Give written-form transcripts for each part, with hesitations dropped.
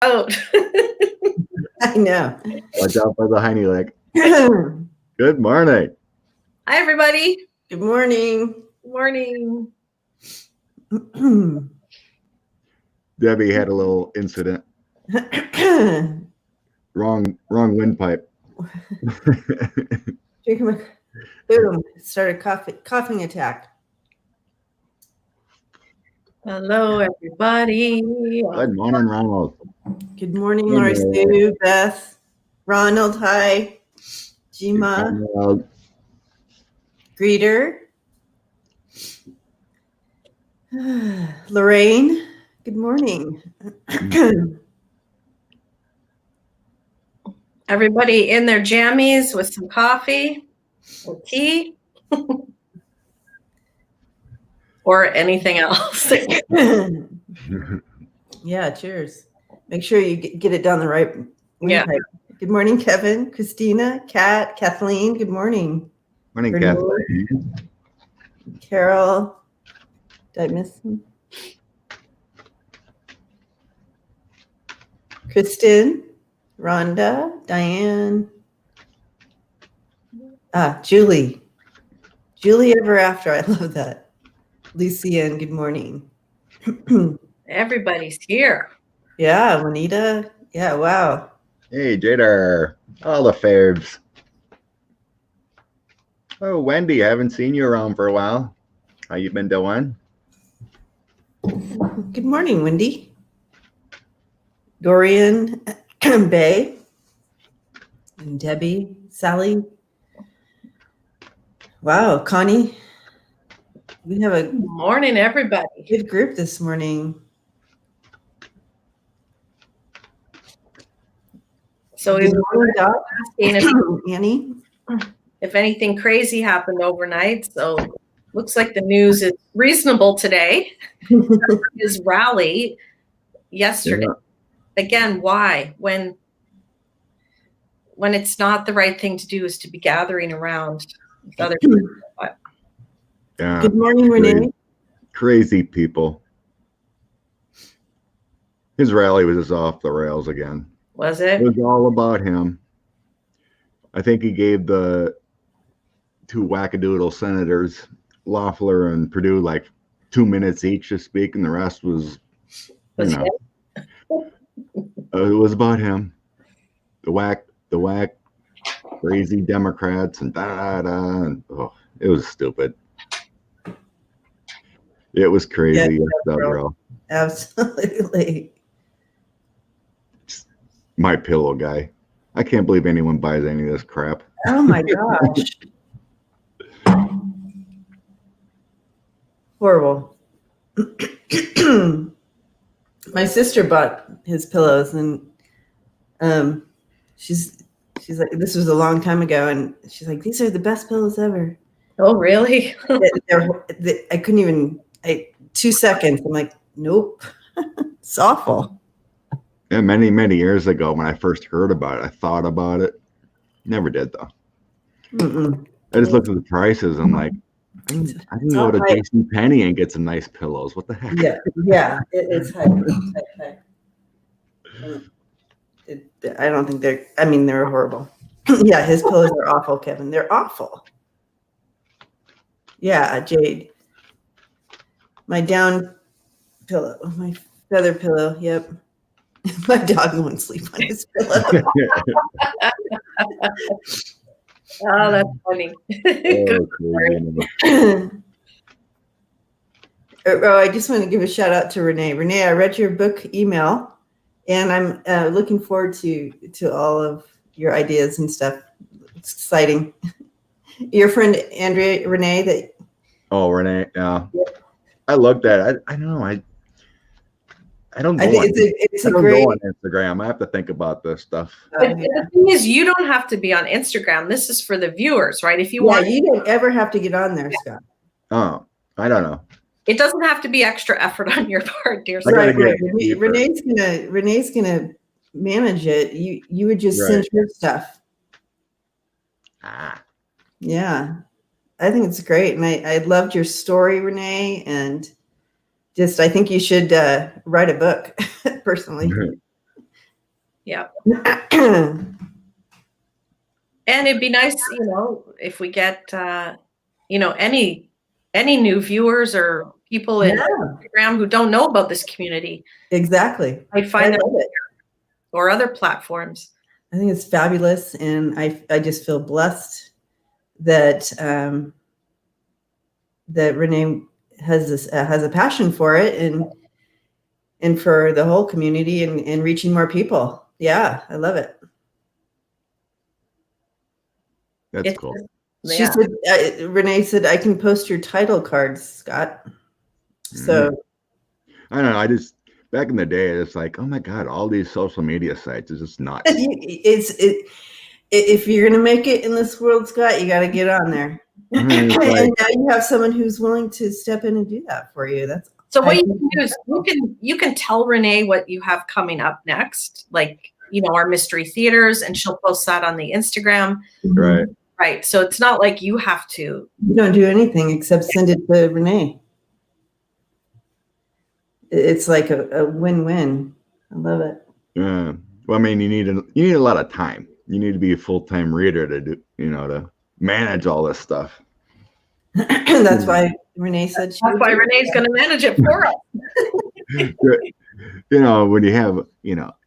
out. I know. Watch out for the hiney leg. Good morning. Hi, everybody. Good morning. Good morning. Debbie had a little incident. Wrong windpipe. Boom. Started coughing attack. Hello, everybody. Good morning, Ronald. Good morning, Lori Sue, Beth, Ronald, hi, Jima, Greeter, Lorraine, good morning. Everybody in their jammies with some coffee or tea or anything else. Yeah, cheers. Make sure you get it down the right windpipe. Yeah. Good morning, Kevin, Christina, Kat, Kathleen. Good morning. Morning, Kathleen. Carol. Did I miss him? Kristen, Rhonda, Diane. Julie. Julie ever after. I love that. Lucienne, good morning. Everybody's here. Yeah, Juanita. Yeah, wow. Hey, Jader. All the faves. Oh, Wendy, I haven't seen you around for a while. How you been doing? Good morning, Wendy. Dorian, Bay, and Debbie, Sally. Wow, Connie. We have a Good morning, everybody. good group this morning. So Good morning, Doc. Annie, if anything crazy happened overnight. So looks like the news is reasonable today. His rally yesterday. Yeah. Again, why? When it's not the right thing to do is to be gathering around with other people. Yeah. Good morning, Renee. Crazy people. His rally was just off the rails again. Was it? It was all about him. I think he gave the two wackadoodle senators, Loeffler and Perdue, like 2 minutes each to speak, and the rest was, it was about him. The whack, crazy Democrats and and it was stupid. It was crazy. Yeah, absolutely. My pillow guy. I can't believe anyone buys any of this crap. Oh my gosh. Horrible. My sister bought his pillows, and she's like, this was a long time ago, and she's like, these are the best pillows ever. Oh, really? I couldn't even. 2 seconds. I'm like, nope. It's awful. Yeah, many years ago when I first heard about it, I thought about it. Never did though. I just looked at the prices. I'm like, I can go to JCPenney and get some nice pillows. What the heck? Yeah, it's high. I don't think they're horrible. Yeah, his pillows are awful, Kevin. They're awful. Yeah, Jade. My down pillow, my feather pillow. Yep. My dog won't sleep on his pillow. Oh, that's funny. I just want to give a shout out to Renee. Renee, I read your book email, and I'm looking forward to all of your ideas and stuff. It's exciting. Your friend Andrea, Renee. Renee. Yeah. Yep. I looked at it. I don't know. I don't go on Instagram. I have to think about this stuff. But the thing is, you don't have to be on Instagram. This is for the viewers, right? If you want, you don't ever have to get on there, Scott. Oh, I don't know. It doesn't have to be extra effort on your part, dear. Right. Renee's gonna manage it. You would just send her stuff. Yeah. I think it's great. And I loved your story, Renee. And I think you should write a book personally. Yeah. And it'd be nice, if we get, any new viewers or people in Instagram who don't know about this community. Exactly. I find it or other platforms. I think it's fabulous, and I just feel blessed that that Renee has a passion for it and for the whole community and reaching more people. Yeah, I love it. That's cool. She said, Renee said, I can post your title cards, Scott. So I don't know. Back in the day, it's like, oh my God, all these social media sites is just nuts. If you're going to make it in this world, Scott, you got to get on there. And now you have someone who's willing to step in and do that for you. So what you can do is you can tell Renee what you have coming up next, like, our mystery theaters, and she'll post that on the Instagram. Right. Right. So it's not like you have to. You don't do anything except send it to Renee. It's like a win-win. I love it. Yeah. Well, I mean, you need a lot of time. You need to be a full-time reader to do, to manage all this stuff. That's why Renee said That's why Renee's going to manage it for us. When you have,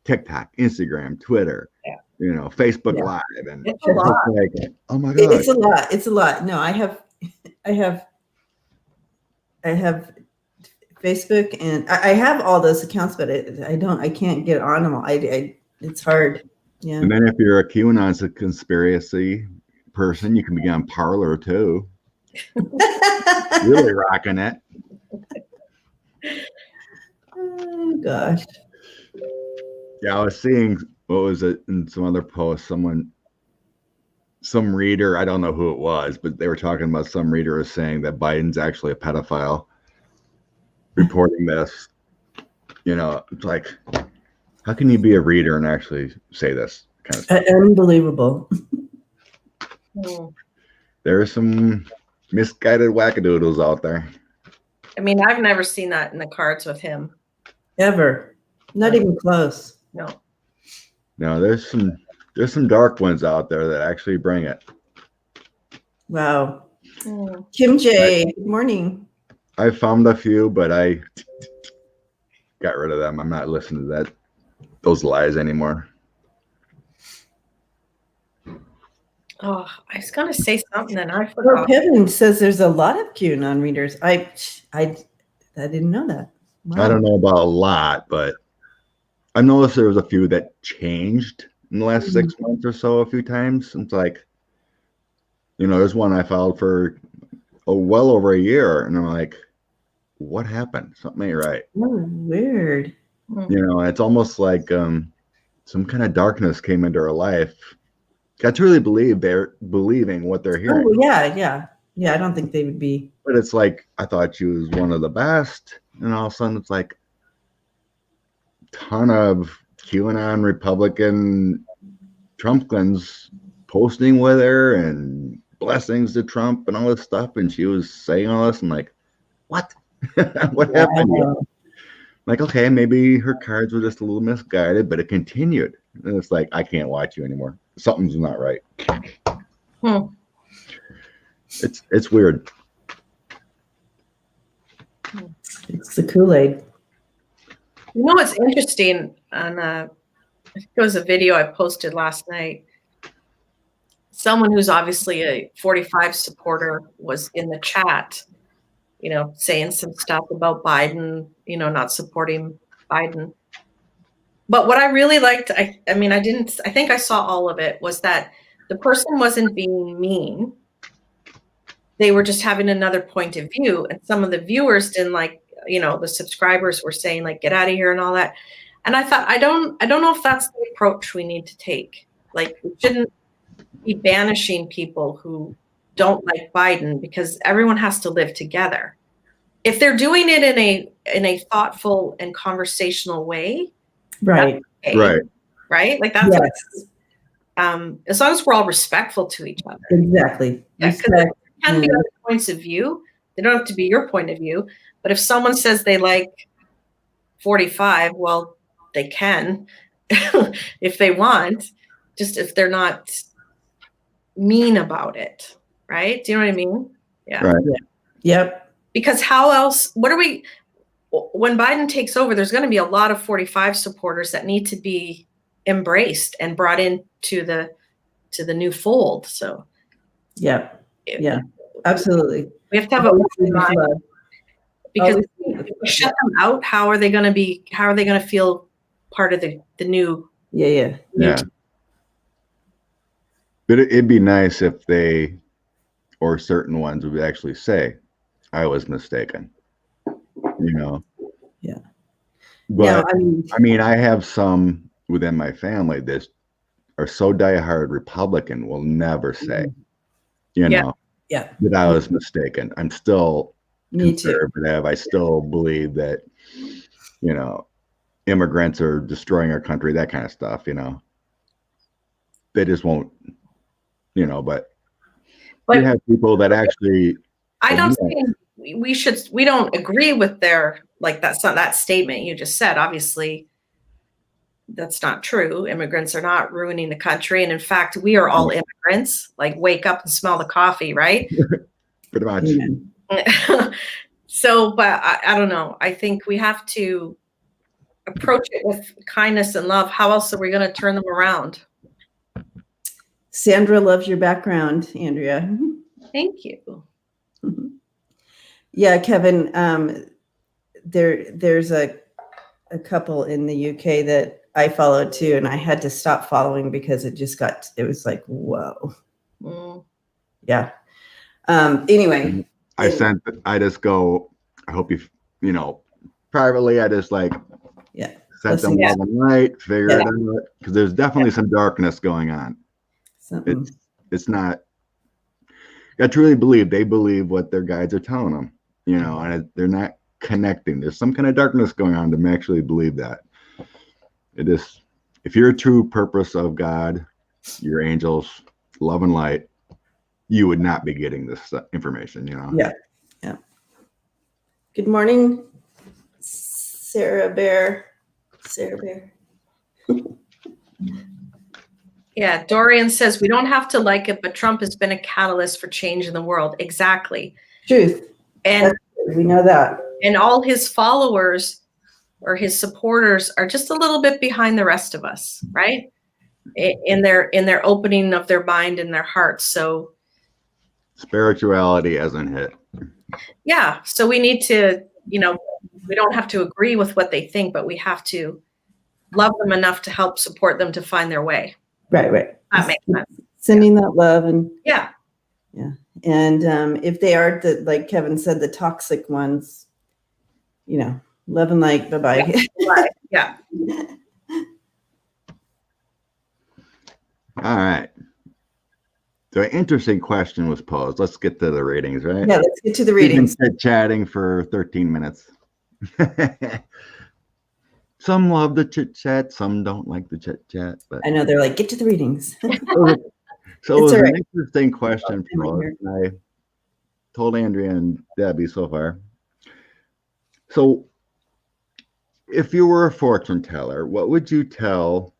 TikTok, Instagram, Twitter, Facebook Live, and it's a lot. Like, oh my God, it's a lot. It's a lot. No, I have Facebook, and I have all those accounts, but I can't get on them all. It's hard. Yeah. And then if you're a QAnon conspiracy person, you can be on Parler too. Really rocking it. Oh gosh. Yeah, I was seeing, what was it, in some other post, some reader, I don't know who it was, but they were talking about some reader was saying that Biden's actually a pedophile, reporting this. It's like, how can you be a reader and actually say this kind of stuff? Unbelievable. There are some misguided wackadoodles out there. I mean, I've never seen that in the cards with him. Ever. Not even close. No. No, there's some dark ones out there that actually bring it. Wow. Kim J, good morning. I found a few, but I got rid of them. I'm not listening to those lies anymore. Oh, I was going to say something and I forgot. Kevin says there's a lot of QAnon readers. I didn't know that. Wow. I don't know about a lot, but I noticed there was a few that changed in the last 6 months or so, a few times. It's like, there's one I followed for well over a year, and I'm like, what happened? Something ain't right. Oh, weird. It's almost like some kind of darkness came into her life. Got to really believe they're believing what they're hearing. Oh, yeah. I don't think they would be. But it's like, I thought she was one of the best, and all of a sudden it's like a ton of QAnon Republican Trumpkins posting with her and blessings to Trump and all this stuff, and she was saying all this. I'm like, what? What happened here? Like, okay, maybe her cards were just a little misguided, but it continued. And it's like, I can't watch you anymore. Something's not right. It's weird. It's the Kool-Aid. What's interesting, on I think it was a video I posted last night. Someone who's obviously a 45 supporter was in the chat, saying some stuff about Biden, not supporting Biden. But what I really liked, I think I saw all of it, was that the person wasn't being mean. They were just having another point of view. And some of the viewers didn't like, the subscribers were saying, like, get out of here and all that. And I thought, I don't know if that's the approach we need to take. Like, we shouldn't be banishing people who don't like Biden, because everyone has to live together. If they're doing it in a thoughtful and conversational way, right, okay, right, like that's as long as we're all respectful to each other. Exactly. Yeah, because there can be other points of view. They don't have to be your point of view. But if someone says they like 45, well, they can. if they want, just if they're not mean about it, right? Do you know what I mean? Yeah. Right. Yep. Because how else, when Biden takes over, there's going to be a lot of 45 supporters that need to be embraced and brought into the new fold. So Yep. Yeah, absolutely. we have to have because if we shut them out, how are they going to feel part of the new? Yeah. But it'd be nice if they, or certain ones, would actually say, I was mistaken. Yeah. But I mean, I have some within my family that are so diehard Republican will never say, that I was mistaken. I'm still conservative. I still believe that, immigrants are destroying our country, that kind of stuff, They just won't, but you have people that actually. I don't think we don't agree with their, like, that statement you just said. Obviously, that's not true. Immigrants are not ruining the country. And in fact, we are all immigrants. Like, wake up and smell the coffee, right? Pretty much. So, but I don't know. I think we have to approach it with kindness and love. How else are we going to turn them around? Sandra loves your background, Andrea. Thank you. Yeah, Kevin, there's a couple in the UK that I followed too, and I had to stop following because it was like, whoa. Yeah. Anyway. I just go, I hope privately, I just set them love and light, figure it out, because there's definitely some darkness going on. It's not, I truly believe they believe what their guides are telling them, and they're not connecting. There's some kind of darkness going on to actually believe that. It is, if you're a true purpose of God, your angels, love and light, you would not be getting this information, Yeah. Good morning, Sarah Bear. Yeah, Dorian says, we don't have to like it, but Trump has been a catalyst for change in the world. Exactly. Truth. And we know that. And all his followers or his supporters are just a little bit behind the rest of us, right? In their opening of their mind and their hearts. So spirituality hasn't hit. Yeah. So we need to, we don't have to agree with what they think, but we have to love them enough to help support them to find their way. Right. That makes sense. Sending that love and yeah. And if they are like Kevin said, the toxic ones, love and light. Bye-bye. Yeah. All right. So an interesting question was posed. Let's get to the ratings, right? Yeah, let's get to the ratings. We've been chatting for 13 minutes. Some love the chit chat, some don't like the chit chat. But I know they're like, get to the readings. So it was an interesting question for us. I told Andrea and Debbie so far. So if you were a fortune teller, what would you tell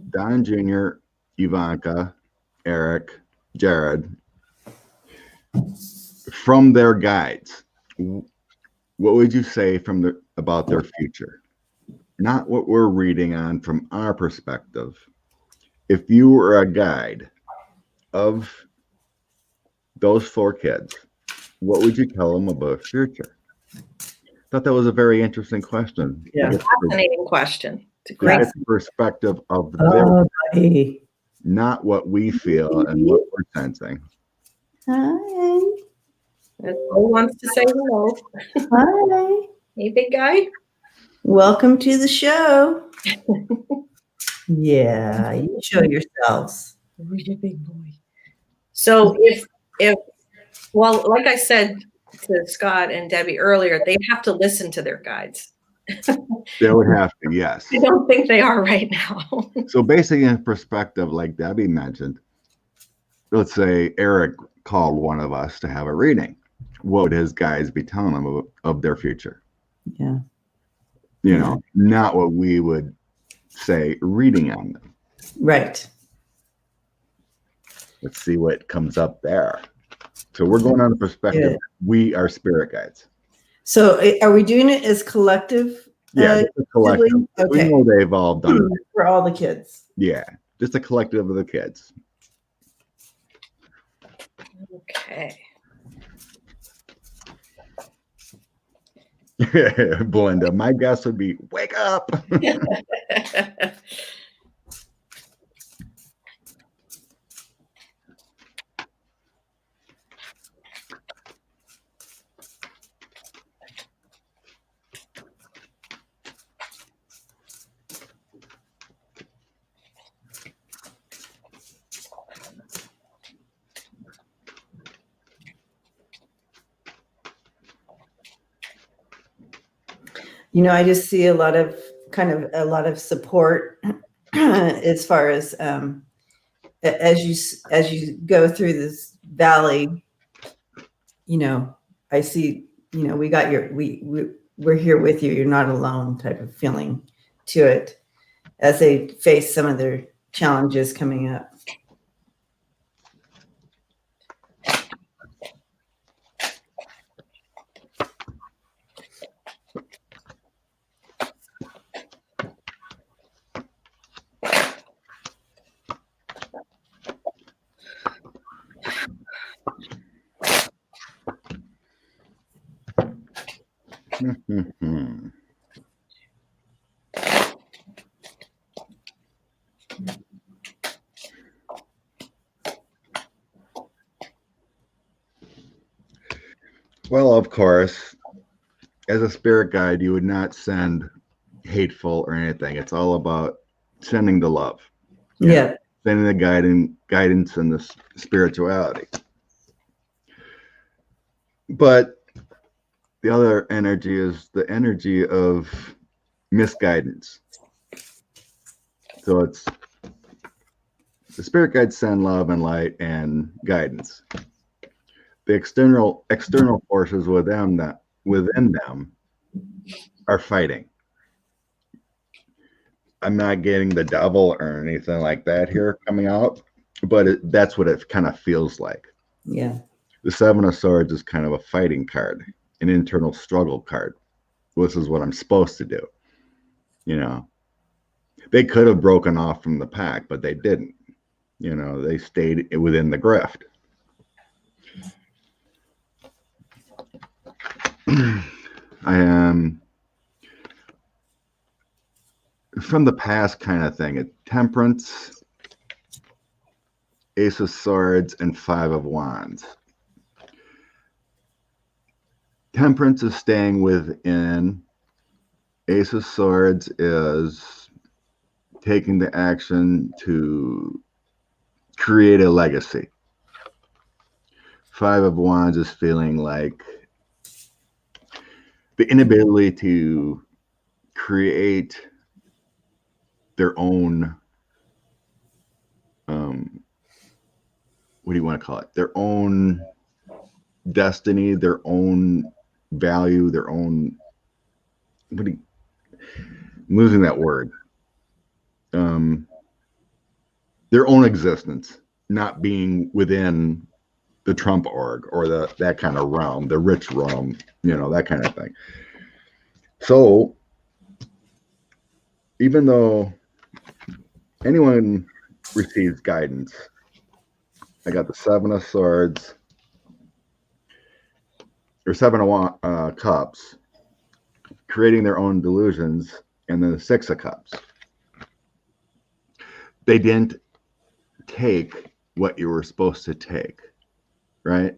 Don Jr., Ivanka, Eric, Jared, from their guides? What would you say about their future? Not what we're reading on from our perspective. If you were a guide of those 4 kids, what would you tell them about future? I thought that was a very interesting question. Yeah, fascinating question. It's a great perspective of their, not what we feel and what we're sensing. Hi. Who wants to say hello? Hi. Hey, big guy. Welcome to the show. Yeah, you show yourselves. Really big boy. So if well, like I said to Scott and Debbie earlier, they have to listen to their guides. They would have to, yes. I don't think they are right now. So basically, in perspective, like Debbie mentioned, let's say Eric called one of us to have a reading. What would his guides be telling him of their future? Yeah. Not what we would say reading on them. Right. Let's see what comes up there. So we're going on the perspective. Yeah. We are spirit guides. So are we doing it as collective? Yeah, just a collective. Okay. We know they've all done it. For all the kids. Yeah, just a collective of the kids. Okay. Belinda, my guess would be wake up. You know, I just see a lot of support as far as as you go through this valley. You know, I see. You know, we're here with you. You're not alone. Type of feeling to it as they face some of their challenges coming up. Well, of course, as a spirit guide, you would not send hateful or anything. It's all about sending the love. Yeah. Sending the guidance and the spirituality. But the other energy is the energy of misguidance. So it's the spirit guides send love and light and guidance. The external forces within them are fighting. I'm not getting the devil or anything like that here coming out, but that's what it kind of feels like. Yeah. The Seven of Swords is kind of a fighting card, an internal struggle card. This is what I'm supposed to do. You know, they could have broken off from the pack, but they didn't. You know, they stayed within the grift. I am from the past kind of thing. Temperance, Ace of Swords, and Five of Wands. Temperance is staying within. Ace of Swords is taking the action to create a legacy. Five of Wands is feeling like the inability to create their own, what do you want to call it? Their own destiny, their own value, their own, I'm losing that word. Their own existence, not being within the Trump org or that kind of realm, the rich realm, you know, that kind of thing. So even though anyone receives guidance, I got the Seven of Swords or Seven of Cups, creating their own delusions, and then the Six of Cups. They didn't take what you were supposed to take, right?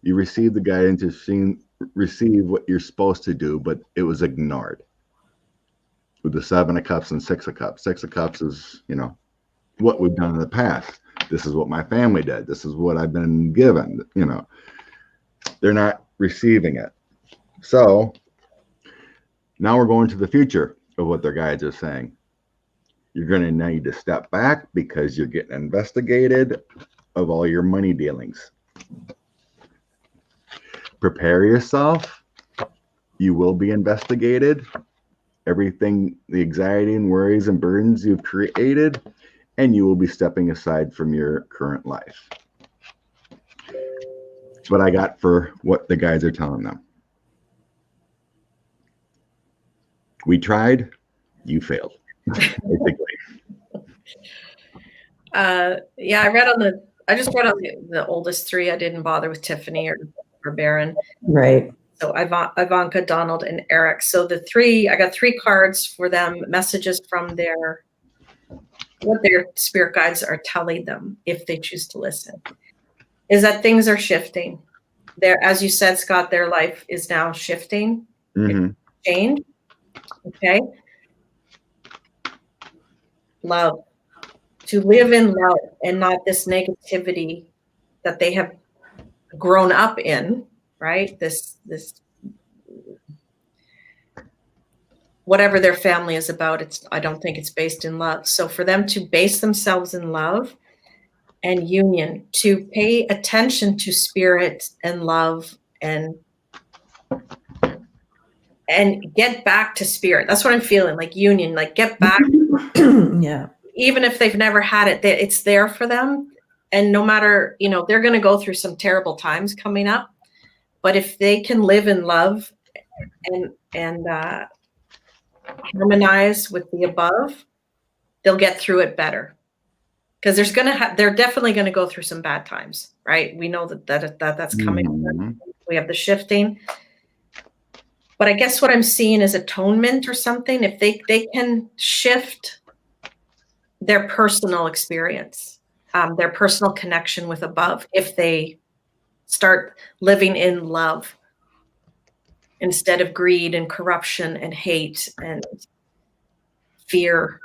You received the guidance, you receive what you're supposed to do, but it was ignored. With the Seven of Cups and Six of Cups. Six of Cups is, you know, what we've done in the past. This is what my family did. This is what I've been given, you know. They're not receiving it. So now we're going to the future of what their guides are saying. You're going to need to step back because you're getting investigated of all your money dealings. Prepare yourself. You will be investigated. everything, the anxiety and worries and burdens you've created, and you will be stepping aside from your current life. That's what I got for what the guys are telling them. We tried, you failed. Basically. I just read on the oldest three. I didn't bother with Tiffany or Baron. Right. So Ivanka, Donald, and Eric. So I got 3 cards for them, messages from what their spirit guides are telling them if they choose to listen, is that things are shifting. As you said, Scott, their life is now shifting. Mm-hmm. Change. Okay. Love. To live in love and not this negativity that they have grown up in, right? This whatever their family is about, I don't think it's based in love. So for them to base themselves in love and union, to pay attention to spirit and love and get back to spirit. That's what I'm feeling, like union, like get back. Yeah. Even if they've never had it, it's there for them. And no matter, they're going to go through some terrible times coming up, but if they can live in love and harmonize with the above, they'll get through it better. Because they're definitely going to go through some bad times, right? We know that's coming. Mm-hmm. We have the shifting. But I guess what I'm seeing is atonement or something. If they can shift their personal experience, their personal connection with above, if they start living in love instead of greed and corruption and hate and fear.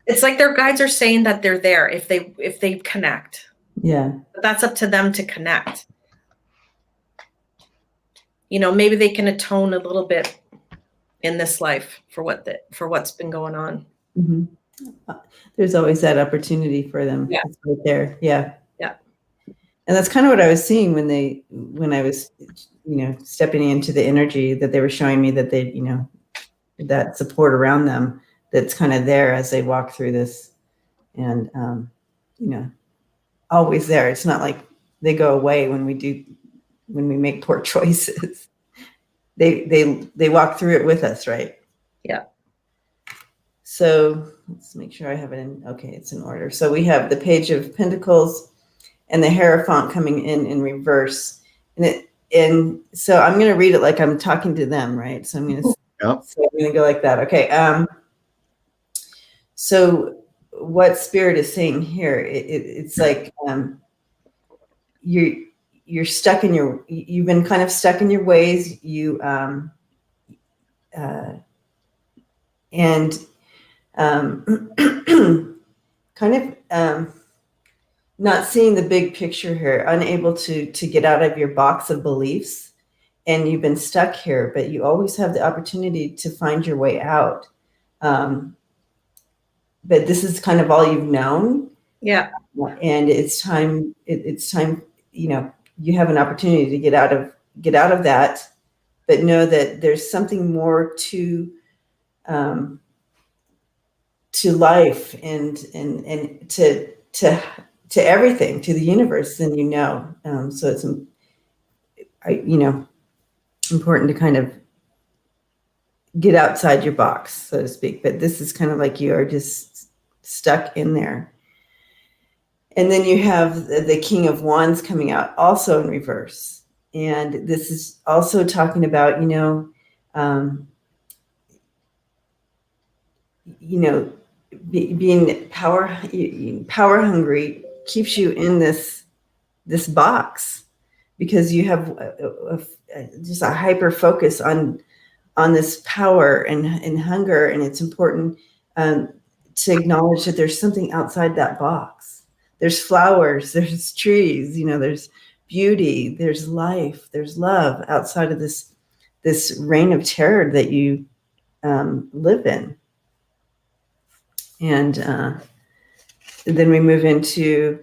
It's like their guides are saying that they're there if they connect. Yeah. But that's up to them to connect. Maybe they can atone a little bit in this life for what's been going on. Mm-hmm. There's always that opportunity for them. Yeah. It's right there. Yeah. Yeah. And that's kind of what I was seeing when I was, stepping into the energy that they were showing me, that they, that support around them that's kind of there as they walk through this, and, always there. It's not like they go away when we make poor choices. They walk through it with us, right? Yeah. So let's make sure I have it in. Okay, it's in order. So we have the Page of Pentacles and the Hierophant coming in reverse, and so I'm going to read it like I'm talking to them, right? So I'm going to go like that. Okay. So what Spirit is saying here, it's like you're stuck you've been kind of stuck in your ways. Kind of not seeing the big picture here, unable to get out of your box of beliefs, and you've been stuck here, but you always have the opportunity to find your way out. But this is kind of all you've known. Yeah. And it's time, you have an opportunity to get out of that, but know that there's something more to life and to everything, to the universe than so it's important to kind of get outside your box, so to speak. But this is kind of like you are just stuck in there. And then you have the King of Wands coming out also in reverse, and this is also talking about being power hungry keeps you in this box, because you have just a hyper focus on this power and hunger. And it's important to acknowledge that there's something outside that box. There's flowers, there's trees, there's beauty, there's life, there's love outside of this reign of terror that you live in. And then we move into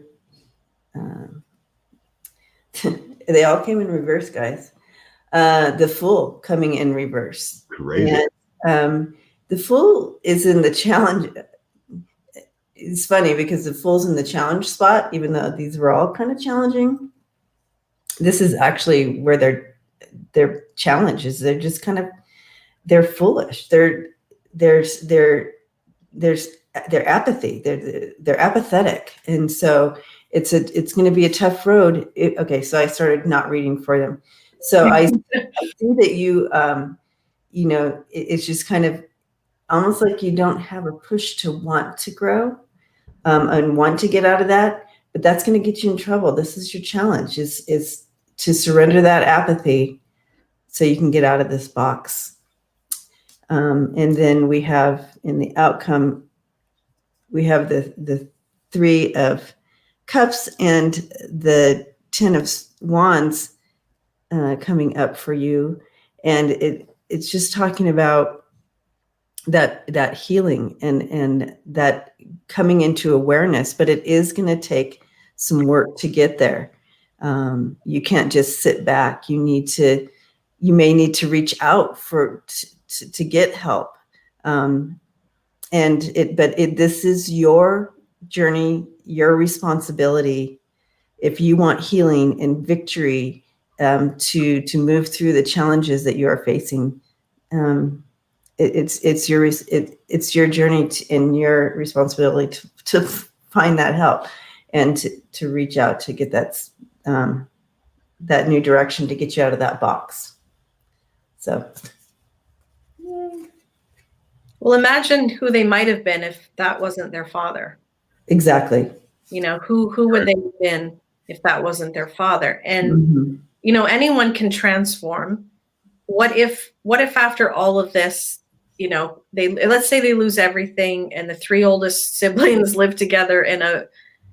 They all came in reverse, guys. The Fool coming in reverse. Crazy. And, the Fool is in the challenge. It's funny because the Fool's in the challenge spot, even though these were all kind of challenging. This is actually where their challenge is. They're just kind of, they're foolish. There's their apathy. They're apathetic, and so it's going to be a tough road. Okay, so I started not reading for them. So I see that you it's just kind of almost like you don't have a push to want to grow and want to get out of that, but that's going to get you in trouble. This is your challenge: is to surrender that apathy so you can get out of this box. And then we have in the outcome, we have the 3 of Cups and the 10 of Wands coming up for you. And it's just talking about that healing and that coming into awareness, but it is going to take some work to get there. You can't just sit back. You may need to reach out to get help. This is your journey, your responsibility. If you want healing and victory, to move through the challenges that you are facing, it's your journey and your responsibility to find that help and to reach out to get that new direction to get you out of that box. So. Well, imagine who they might have been if that wasn't their father. Exactly. Who would they have been if that wasn't their father? And, anyone can transform. What if after all of this, let's say they lose everything and the 3 oldest siblings live together in a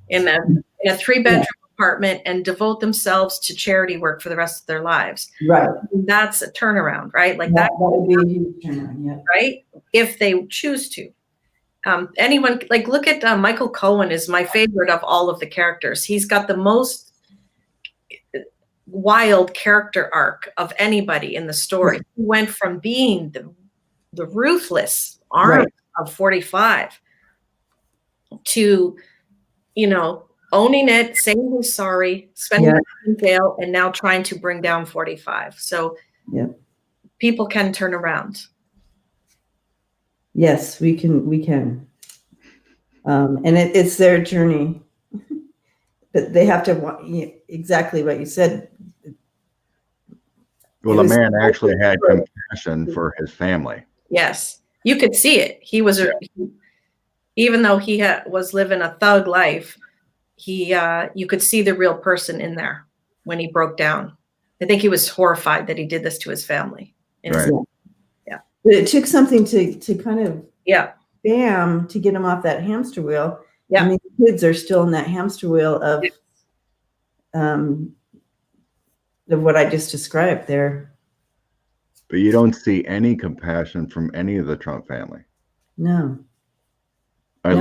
3-bedroom apartment and devote themselves to charity work for the rest of their lives. Right. That's a turnaround, right? Like that would be a huge turnaround, yeah. Right? If they choose to. Anyone, like, look at Michael Cohen is my favorite of all of the characters. He's got the most wild character arc of anybody in the story. Right. He went from being the ruthless arm of 45 to, owning it, saying he's sorry, spending time in jail, and now trying to bring down 45. So people can turn around. Yes, we can. And it's their journey. But they have to exactly what you said. Well, the man actually had compassion for his family. Yes, you could see it. He was, even though he was living a thug life, you could see the real person in there when he broke down. I think he was horrified that he did this to his family. Right. But it took something to kind of bam to get him off that hamster wheel. Yeah. I mean, the kids are still in that hamster wheel of what I just described there. But you don't see any compassion from any of the Trump family. No. I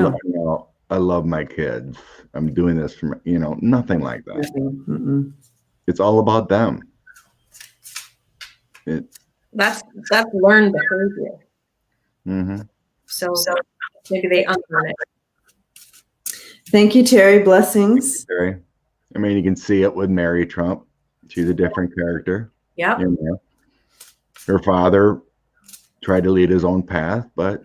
love my kids. I'm doing this for nothing like that. Mm-mm. It's all about them. That's learned behavior. Mm-hmm. So maybe they unlearn it. Thank you, Terry. Blessings. Terry. I mean, you can see it with Mary Trump. She's a different character. Yeah. Her father tried to lead his own path, but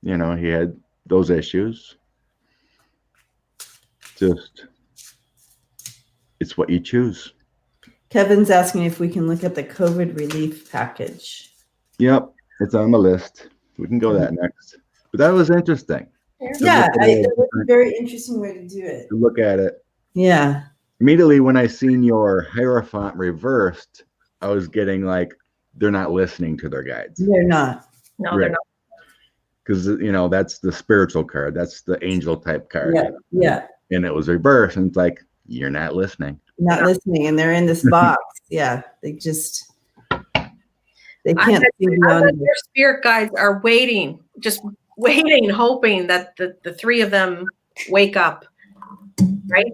he had those issues. It's what you choose. Kevin's asking if we can look at the COVID relief package. Yep, it's on the list. We can go that next. But that was interesting. Yeah, it was a very interesting way to do it. To look at it. Yeah. Immediately when I seen your Hierophant reversed, I was getting like, they're not listening to their guides. They're not. No, right. They're not. Because, that's the spiritual card. That's the angel type card. Yeah. And it was reversed. And it's like, you're not listening. Not listening. And they're in this box. Yeah. They can't see beyond. Their spirit guides are waiting, just waiting, hoping that the 3 of them wake up. Right?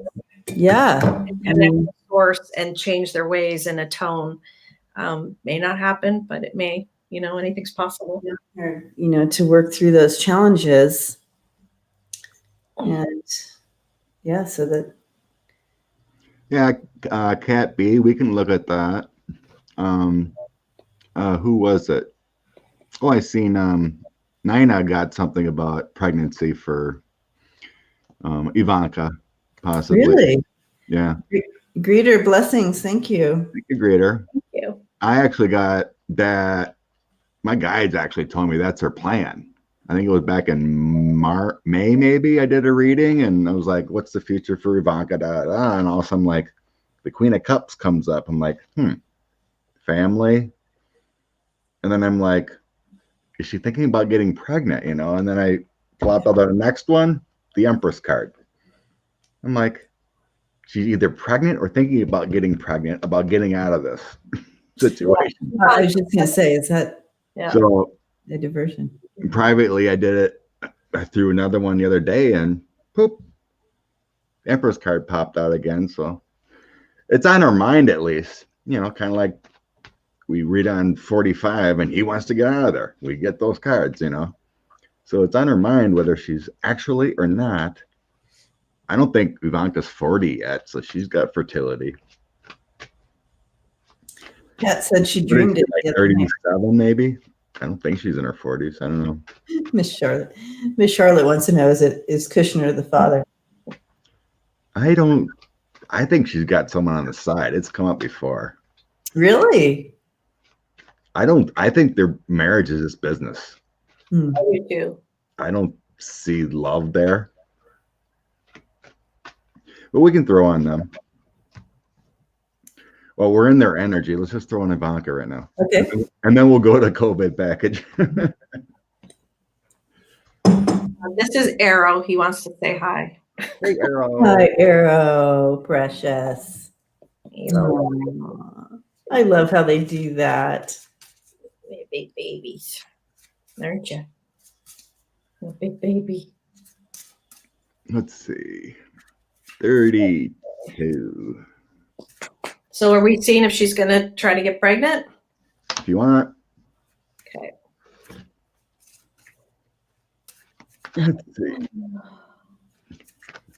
Yeah. And then course and change their ways and atone. May not happen, but it may. Anything's possible. Or, to work through those challenges. And yeah, so that. Yeah, Cat B, we can look at that. Who was it? Oh, I seen Nina got something about pregnancy for Ivanka, possibly. Really? Yeah. Greeter, blessings. Thank you. Thank you, Greeter. Thank you. I actually got that. My guides actually told me that's her plan. I think it was back in May, maybe. I did a reading and I was like, what's the future for Ivanka? And all of a sudden, like, the Queen of Cups comes up. I'm like, family. And then I'm like, is she thinking about getting pregnant? And then I flopped out the next one, the Empress card. I'm like, she's either pregnant or thinking about getting pregnant, about getting out of this situation. I was just going to say, is that So a diversion? Privately, I did it. I threw another one the other day and poop, Empress card popped out again. So it's on her mind, at least, kind of like we read on 45 and he wants to get out of there. We get those cards, so it's on her mind whether she's actually or not. I don't think Ivanka's 40 yet, so she's got fertility. Kat said she dreamed it. Like 37, maybe. I don't think she's in her 40s. I don't know. Miss Charlotte wants to know, is Kushner the father? I think she's got someone on the side. It's come up before. Really? I think their marriage is just business. I do too. I don't see love there. But we can throw on them. Well, we're in their energy. Let's just throw on Ivanka right now. Okay. And then we'll go to COVID package. This is Arrow. He wants to say hi. Hey, Arrow. Hi, Arrow. Precious. Aww. I love how they do that. They're big babies, aren't you? A big baby. Let's see. 32. So are we seeing if she's going to try to get pregnant? If you want. Okay. Let's see.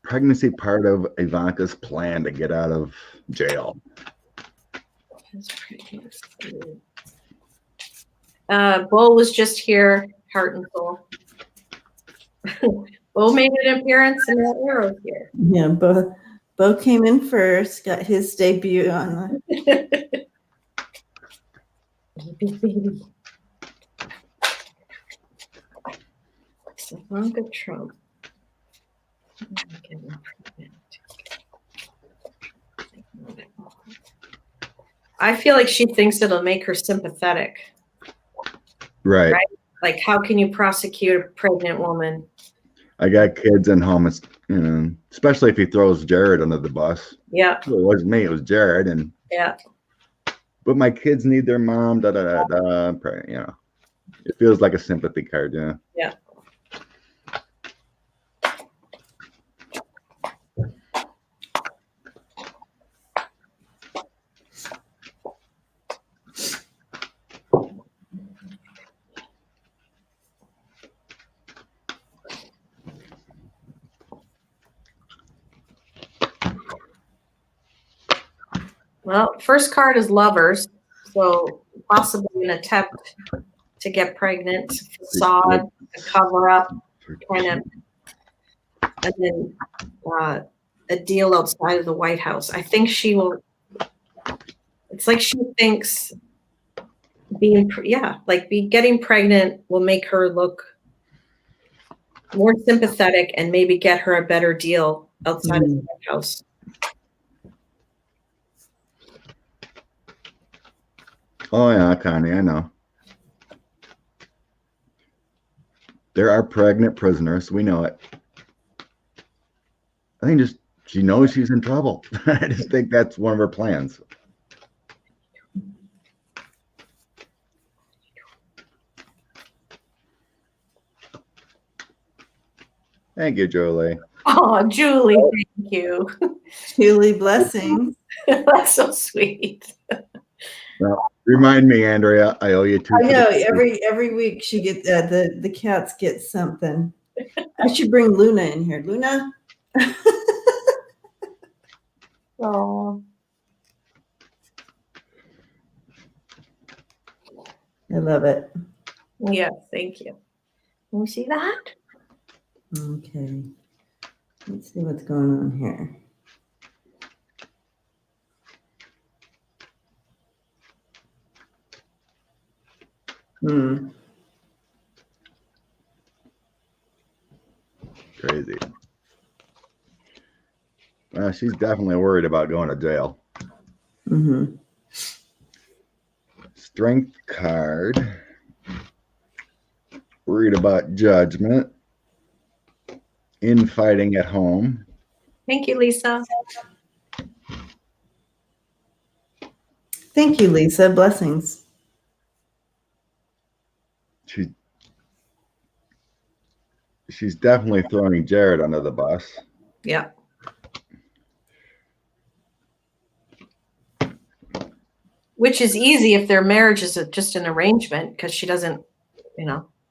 Pregnancy part of Ivanka's plan to get out of jail. Bo was just here, heart and soul. Bo made an appearance and that Arrow's here. Yeah, Bo came in first, got his debut on the Big baby. Ivanka Trump. I feel like she thinks it'll make her sympathetic. Right. Like, how can you prosecute a pregnant woman? I got kids in home, especially if he throws Jared under the bus. Yeah. It wasn't me, it was Jared. And yeah. But my kids need their mom, It feels like a sympathy card, yeah. Yeah. Well, first card is lovers, so possibly an attempt to get pregnant, facade, a cover up, kind of, and then a deal outside of the White House. I think she will. It's like she thinks getting pregnant will make her look more sympathetic and maybe get her a better deal outside of the White House. Oh yeah, Connie, I know. There are pregnant prisoners. We know it. I think she knows she's in trouble. I just think that's one of her plans. Thank you, Julie. Oh, Julie, thank you. Julie, blessings. That's so sweet. Well, remind me, Andrea, I owe you two. I know every week she gets the cats get something. I should bring Luna in here. Luna. Oh, I love it. yes, thank you. Can we see that? Okay. Let's see what's going on here. Crazy. Well, she's definitely worried about going to jail. Mm-hmm. Strength card. Worried about judgment. Infighting at home. Thank you, Lisa. Thank you, Lisa. Blessings. She's definitely throwing Jared under the bus. Yeah. Which is easy if their marriage is just an arrangement because she doesn't,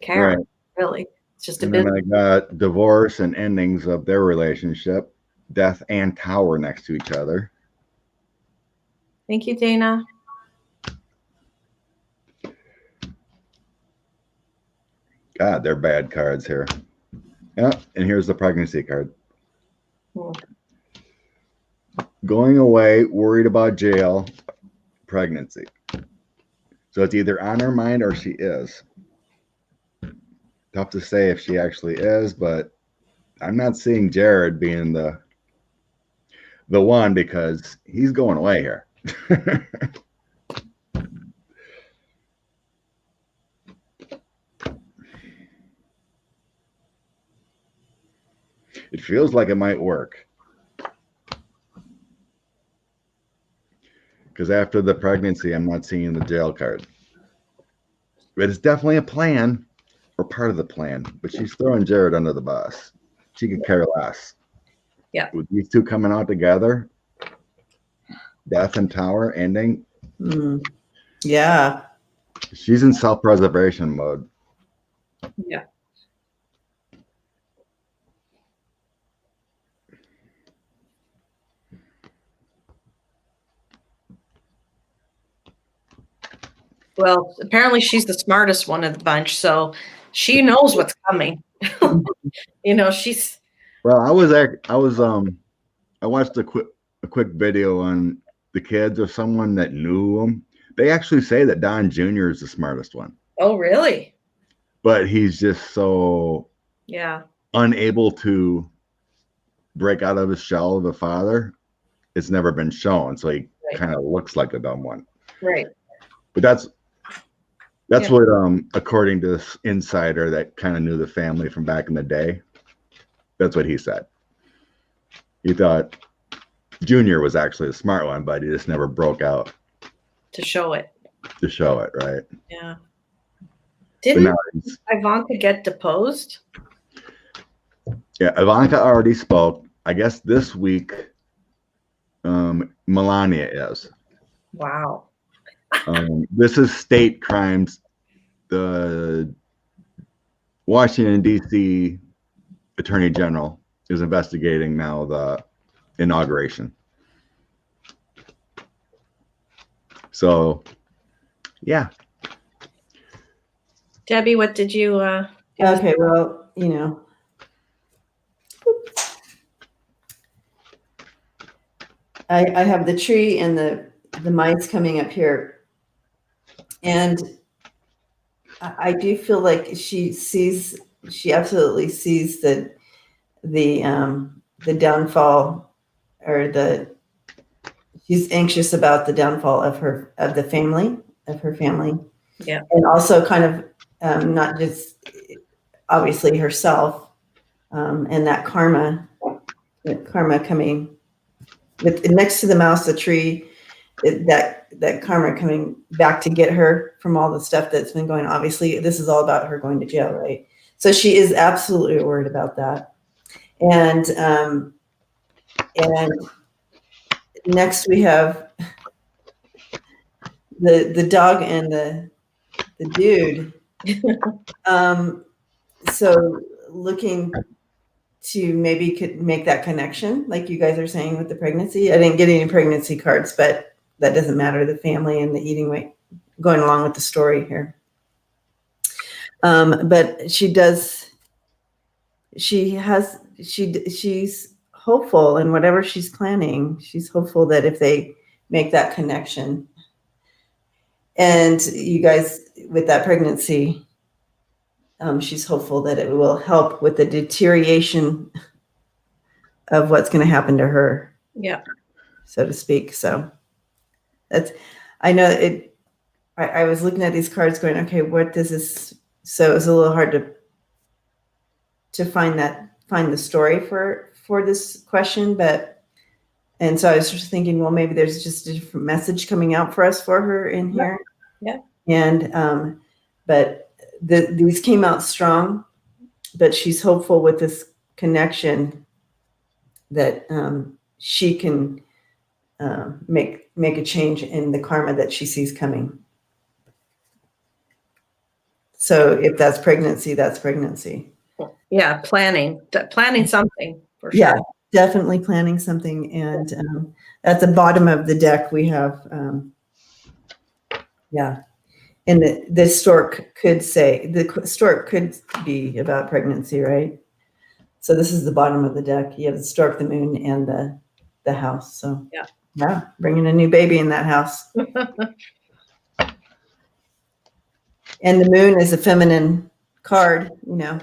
care, Right. really. It's just a And bit. then I got divorce and endings of their relationship, death and tower next to each other. Thank you, Dana. God, they're bad cards here. Yeah, and here's the pregnancy card. Going away, worried about jail, pregnancy. So it's either on her mind or she is. Tough to say if she actually is, but I'm not seeing Jared being the one because he's going away here. It feels like it might work. Because after the pregnancy, I'm not seeing the jail card. But it's definitely a plan or part of the plan. But she's throwing Jared under the bus. She could care less. Yeah. With these two coming out together, death and tower ending. Yeah. She's in self-preservation mode. Yeah. Well, apparently she's the smartest one of the bunch, so she knows what's coming. She's. Well, I watched a quick video on the kids of someone that knew them. They actually say that Don Jr. is the smartest one. Oh, really? But he's just so unable to break out of his shell of a father. It's never been shown, so he kind of looks like a dumb one. Right. But that's what according to this insider that kind of knew the family from back in the day, that's what he said. He thought Junior was actually the smart one, but he just never broke out to show it, right? Yeah. Didn't Ivanka get deposed? Yeah, Ivanka already spoke. I guess this week Melania is. Wow. This is state crimes. The Washington, D.C. Attorney General is investigating now the inauguration. So, yeah. Debbie, what did you Okay, well, I have the tree and the mice coming up here, and I do feel like she absolutely sees the downfall, or she's anxious about the downfall of her family. Yeah. And also kind of not just obviously herself, and that karma coming with next to the mouse, the tree, that karma coming back to get her from all the stuff that's been going on. Obviously, this is all about her going to jail, right? So she is absolutely worried about that. And next we have the dog and the dude. So looking to maybe could make that connection, like you guys are saying with the pregnancy. I didn't get any pregnancy cards, but that doesn't matter. The family and the eating weight going along with the story here. But she's hopeful in whatever she's planning. She's hopeful that if they make that connection, and you guys with that pregnancy, she's hopeful that it will help with the deterioration of what's going to happen to her. Yeah. So to speak. So that's, I know it, I was looking at these cards going, okay, what does this, so it was a little hard to find the story for this question, and so I was just thinking, well, maybe there's just a different message coming out for us for her in here. Yeah. And, but these came out strong, but she's hopeful with this connection that she can make a change in the karma that she sees coming. So if that's pregnancy, that's pregnancy. Yeah, planning something for sure. Yeah, definitely planning something. And at the bottom of the deck, we have, and the stork could be about pregnancy, right? So this is the bottom of the deck. You have the stork, the moon, and the house. So yeah, bringing a new baby in that house. And the moon is a feminine card, you know.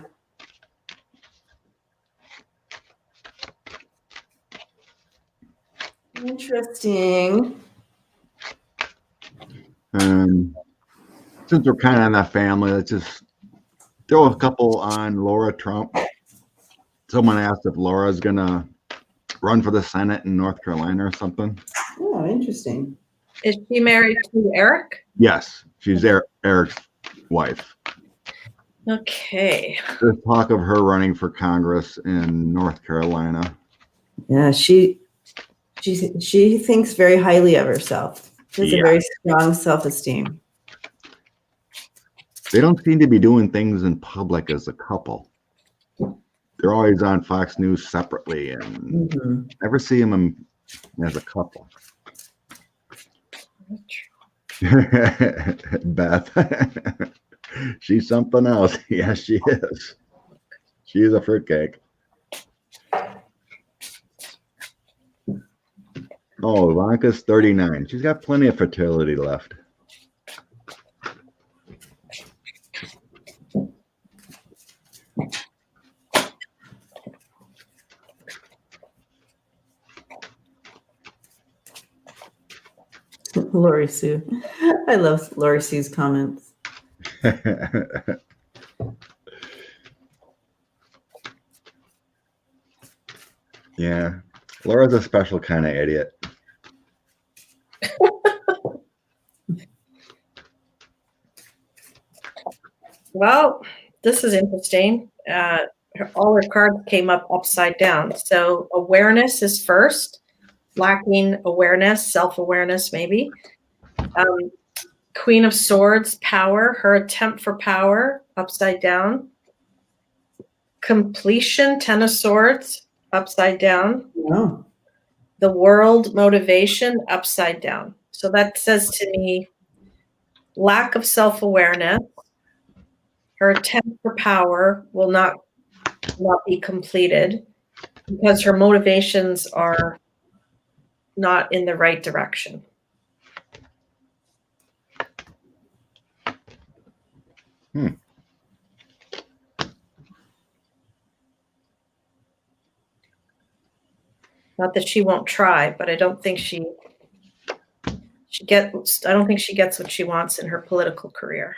Interesting. Since we're kind of in that family, let's just throw a couple on Laura Trump. Someone asked if Laura's gonna run for the Senate in North Carolina or something. Oh, interesting. Is she married to Eric? Yes, she's Eric's wife. Okay. There's talk of her running for Congress in North Carolina. Yeah, she thinks very highly of herself. She has a very strong self-esteem. They don't seem to be doing things in public as a couple. They're always on Fox News separately, and never see them as a couple. Beth, she's something else. Yes, she is. She's a fruitcake. Oh, Ivanka's 39. She's got plenty of fertility left. Lori Sue. I love Lori Sue's comments. Yeah. Laura's a special kind of idiot. Well, this is interesting. All her cards came up upside down. So awareness is first. Lacking awareness, self-awareness, maybe. Queen of Swords, power, her attempt for power, upside down. Completion, Ten of Swords, upside down. Oh. The World, motivation, upside down. So that says to me, lack of self-awareness. Her attempt for power will not be completed because her motivations are not in the right direction. Not that she won't try, but I don't think she gets what she wants in her political career.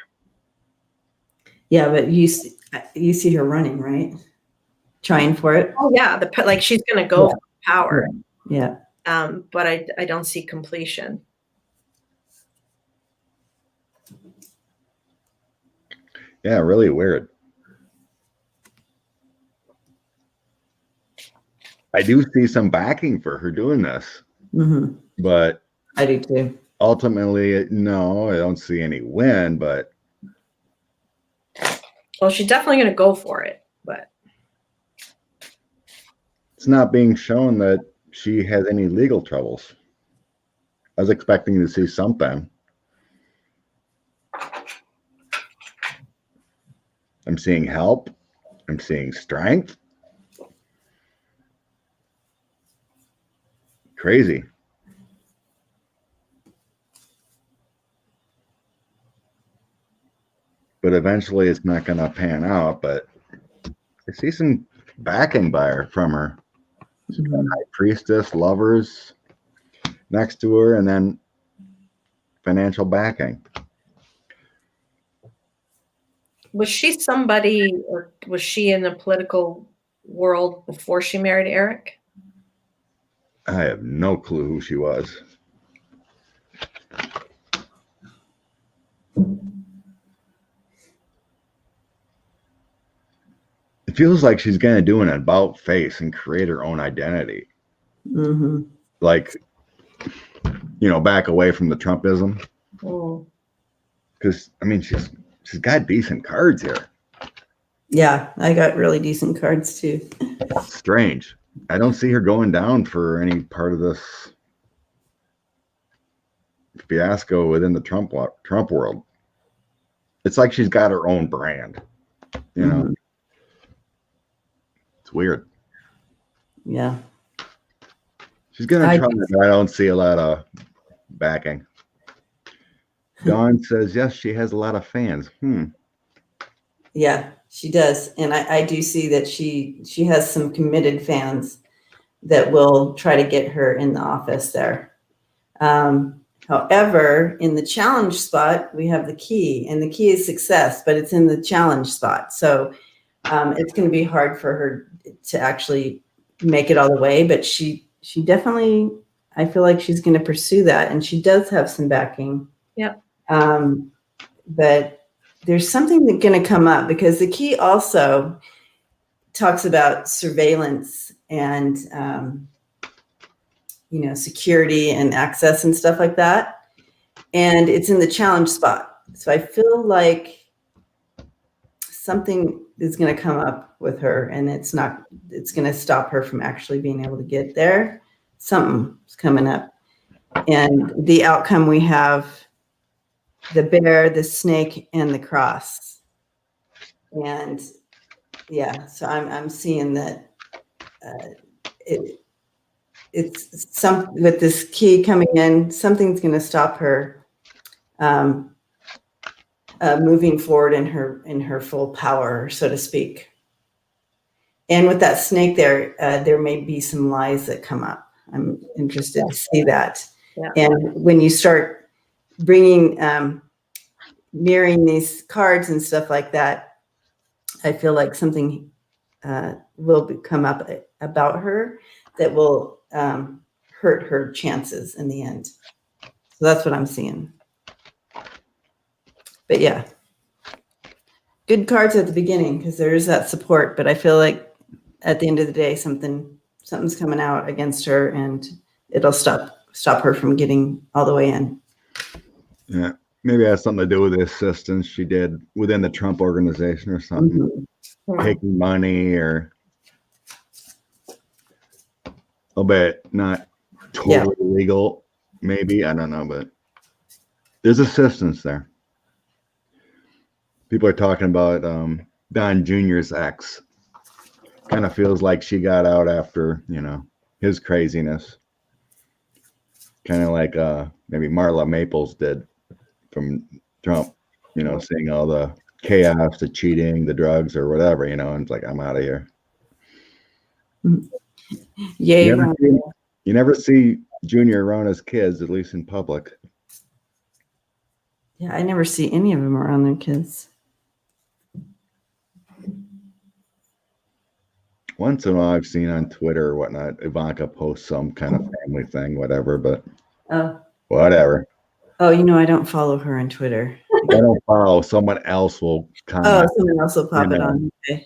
Yeah, but you see her running, right? Trying for it. Oh yeah, like she's going to go for power. Yeah. But I don't see completion. Yeah, really weird. I do see some backing for her doing this. Mm-hmm. But I do too. ultimately, no, I don't see any win, but Well, she's definitely going to go for it, but it's not being shown that she has any legal troubles. I was expecting to see something. I'm seeing help. I'm seeing strength. Crazy. But eventually it's not going to pan out. But I see some backing by her from her. She's got high priestess, lovers next to her, and then financial backing. was she somebody, or was she in the political world before she married Eric? I have no clue who she was. It feels like she's going to do an about face and create her own identity. Mm-hmm. Like, back away from the Trumpism. Because, I mean, she's got decent cards here. Yeah, I got really decent cards too. Strange. I don't see her going down for any part of this fiasco within the Trump world. It's like she's got her own brand. Mm-hmm. It's weird. Yeah. She's going to try, but I don't see a lot of backing. Dawn says, yes, she has a lot of fans. Yeah, she does. And I do see that she has some committed fans that will try to get her in the office there. However, in the challenge spot, we have the key, and the key is success, but it's in the challenge spot. So it's going to be hard for her to actually make it all the way, but she definitely, I feel like she's going to pursue that, and she does have some backing. Yep. But there's something that's going to come up, because the key also talks about surveillance and security and access and stuff like that. And it's in the challenge spot. So I feel like something is going to come up with her, and it's going to stop her from actually being able to get there. Something's coming up. And the outcome, we have the bear, the snake, and the cross. And yeah, so I'm seeing that it's some, with this key coming in, something's going to stop her moving forward in her full power, so to speak. And with that snake there may be some lies that come up. I'm interested to see that. Yeah. And when you start bringing, mirroring these cards and stuff like that, I feel like something will come up about her that will hurt her chances in the end. So that's what I'm seeing. But yeah, good cards at the beginning, because there is that support. But I feel like at the end of the day, something's coming out against her, and it'll stop her from getting all the way in. Yeah, maybe it has something to do with the assistance she did within the Trump organization or something, taking money, or I'll bet not totally legal. Maybe, I don't know, but there's assistance there. People are talking about Don Jr.'s ex. Kind of feels like she got out after, his craziness. Kind of like maybe Marla Maples did from Trump, seeing all the chaos, the cheating, the drugs, or whatever, and it's like, I'm out of here. Yeah. You never see Junior around his kids, at least in public. Yeah, I never see any of them around their kids. Once in a while, I've seen on Twitter or whatnot, Ivanka posts some kind of family thing, whatever, but whatever. Oh, I don't follow her on Twitter. I don't follow. Someone else will comment. Oh, someone else will pop it on. Okay.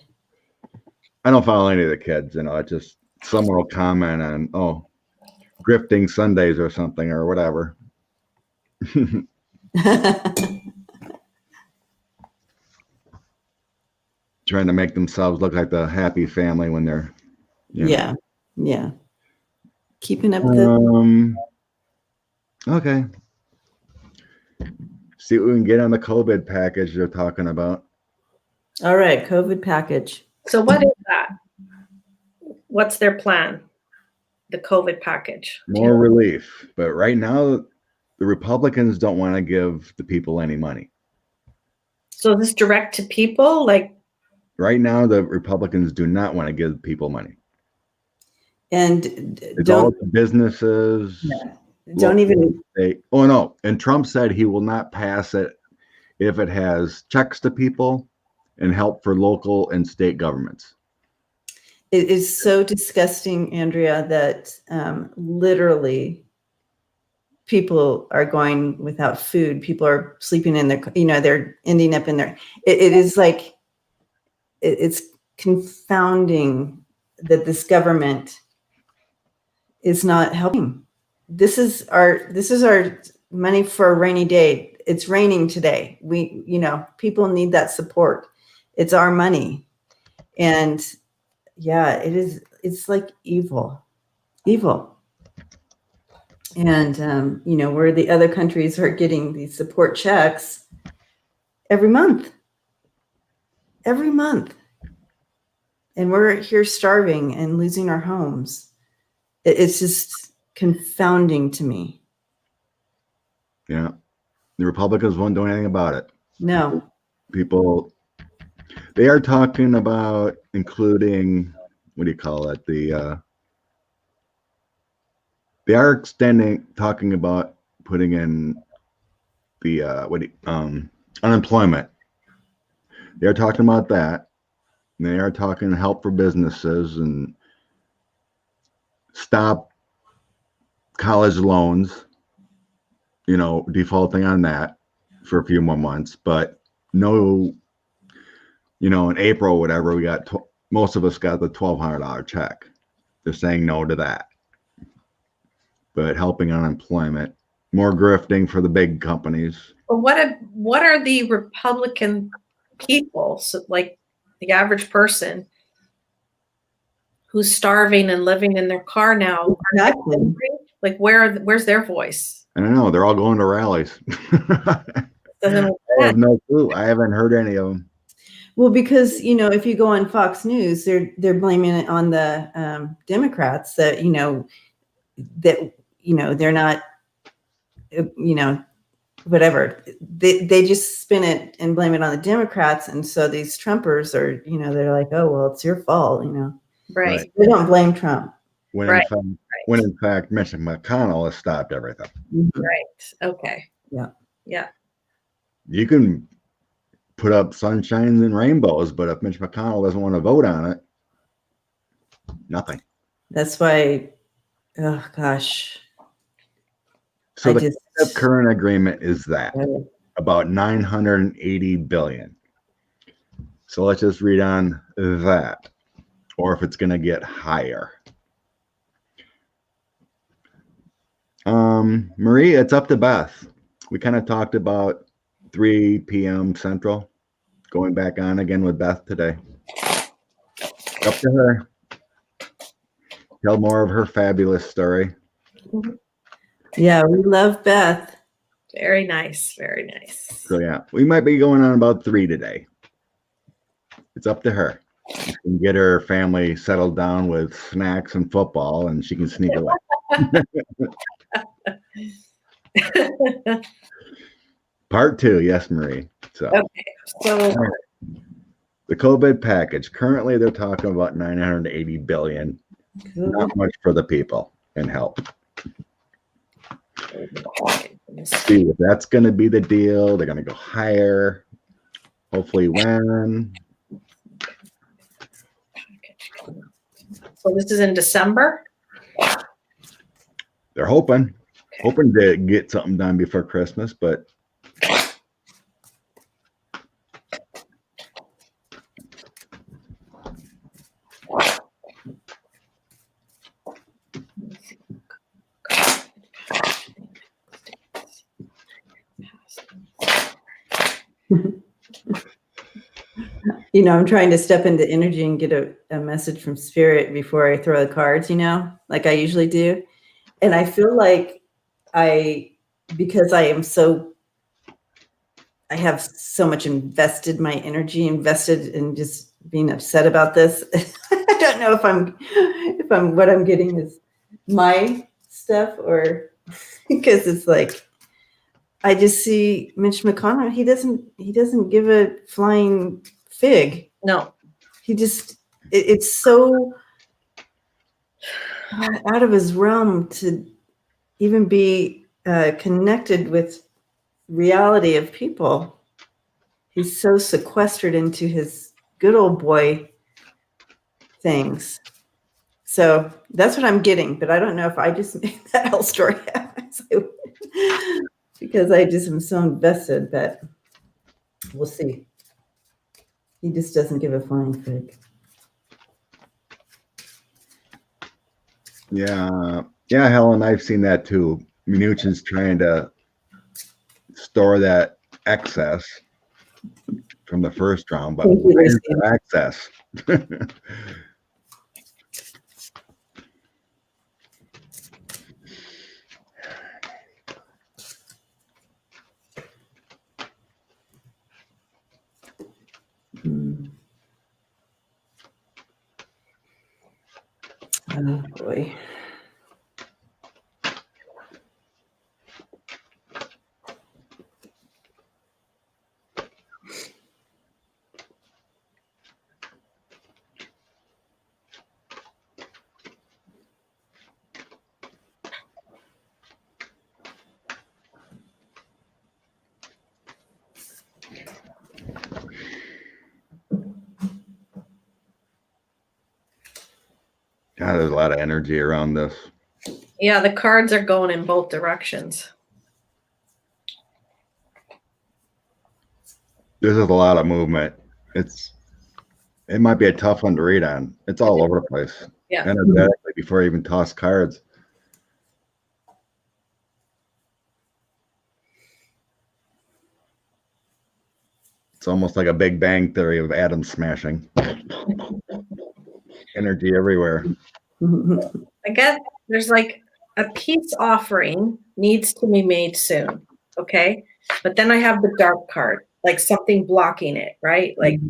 I don't follow any of the kids, it's just someone will comment on, grifting Sundays or something or whatever. Trying to make themselves look like the happy family when they're, yeah. Keeping up the. Okay. See what we can get on the COVID package they're talking about. All right, COVID package. So what is that? What's their plan? The COVID package. More relief. But right now, the Republicans don't want to give the people any money. So this direct to people, like right now, the Republicans do not want to give people money. And it's don't all businesses. Yeah. Don't even. Oh no! And Trump said he will not pass it if it has checks to people and help for local and state governments. It is so disgusting, Andrea, that literally people are going without food. People are sleeping in their, they're ending up in their, it is like, it's confounding that this government is not helping. This is our money for a rainy day. It's raining today. People need that support. It's our money. And yeah, it's like evil. And, where the other countries are getting these support checks every month. And we're here starving and losing our homes. It's just confounding to me. Yeah. The Republicans won't do anything about it. No. People, they are talking about including, what do you call it? They are talking about putting in the unemployment. They're talking about that. They are talking help for businesses and stop college loans, defaulting on that for a few more months. But no, in April, whatever, we got, most of us got the $1,200 check. They're saying no to that. But helping unemployment, more grifting for the big companies. But what are the Republican people, so like the average person who's starving and living in their car now? Exactly. Like where's their voice? I don't know. They're all going to rallies. I have no clue. I haven't heard any of them. Well, because if you go on Fox News, they're blaming it on the Democrats that they're not whatever. They just spin it and blame it on the Democrats, and so these Trumpers are they're like, oh well, it's your fault. Right. They don't blame Trump. When in fact Mitch McConnell has stopped everything. Mm-hmm. Right. Okay. Yeah. You can put up sunshines and rainbows, but if Mitch McConnell doesn't want to vote on it, nothing. That's why, oh gosh. So the current agreement is that about $980 billion. So let's just read on that, or if it's going to get higher. Marie, it's up to Beth. We kind of talked about 3 p.m. Central, going back on again with Beth today. Up to her. Tell more of her fabulous story. Yeah, we love Beth. Very nice. Very nice. So yeah, we might be going on about 3 today. It's up to her. She can get her family settled down with snacks and football, and she can sneak away. Part 2, yes, Marie. So, okay. So the COVID package. Currently, they're talking about $980 billion. Not much for the people and help. See if that's going to be the deal. They're going to go higher. Hopefully, when. So this is in December. They're hoping to get something done before Christmas, but You know, I'm trying to step into energy and get a message from spirit before I throw the cards, you know, like I usually do. And I feel like because I have so much my energy invested in just being upset about this. I don't know if what I'm getting is my stuff or because it's like, I just see Mitch McConnell. He doesn't give a flying fig. No. He just, it's so out of his realm to even be connected with reality of people. He's so sequestered into his good old boy things. So that's what I'm getting, but I don't know if I just made that whole story up. Because I just am so invested that we'll see. He just doesn't give a flying fig. Yeah, Helen, I've seen that too. Mnuchin's trying to store that excess from the first round, but where's the excess? Oh boy. God, there's a lot of energy around this. Yeah, the cards are going in both directions. This is a lot of movement. It might be a tough one to read on. It's all over the place. Yeah. Energetically before I even toss cards. It's almost like a Big Bang Theory of atom smashing. Energy everywhere. I guess there's like a peace offering needs to be made soon. Okay. But then I have the dark card, like something blocking it, right? Like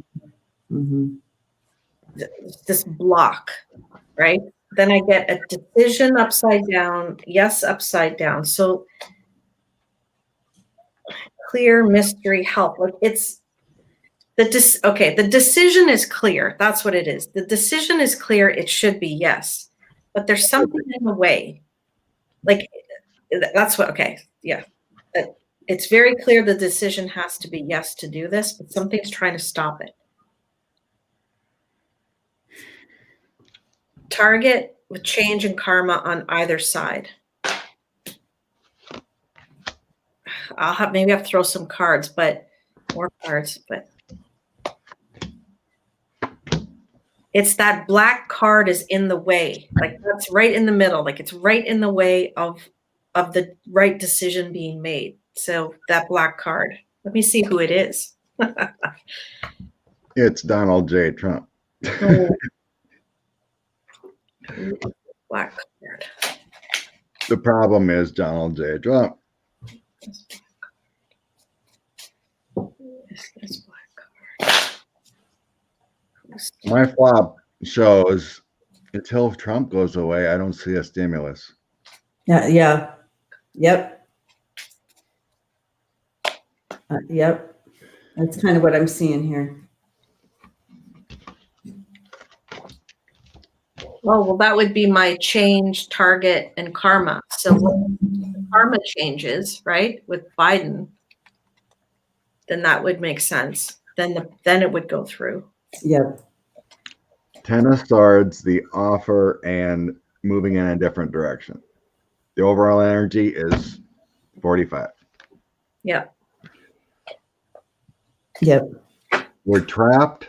this block, right? Then I get a decision upside down, yes, upside down. So clear mystery help. Like it's the decision is clear. That's what it is. The decision is clear. It should be yes, but there's something in the way. Like that's what. Okay, yeah. It's very clear the decision has to be yes to do this, but something's trying to stop it. Target with change and karma on either side. Maybe I'll throw some cards, but more cards, but it's that black card is in the way. Like that's right in the middle. Like it's right in the way of the right decision being made. So that black card. Let me see who it is. It's Donald J. Trump. Black card. The problem is Donald J. Trump. This black card. My flop shows until Trump goes away, I don't see a stimulus. Yeah. Yep. Yep. That's kind of what I'm seeing here. Oh, well, that would be my change, target, and karma. So when karma changes, right, with Biden, then that would make sense. Then it would go through. Yep. Ten of Swords, the offer, and moving in a different direction. The overall energy is 45. Yeah. Yep. We're trapped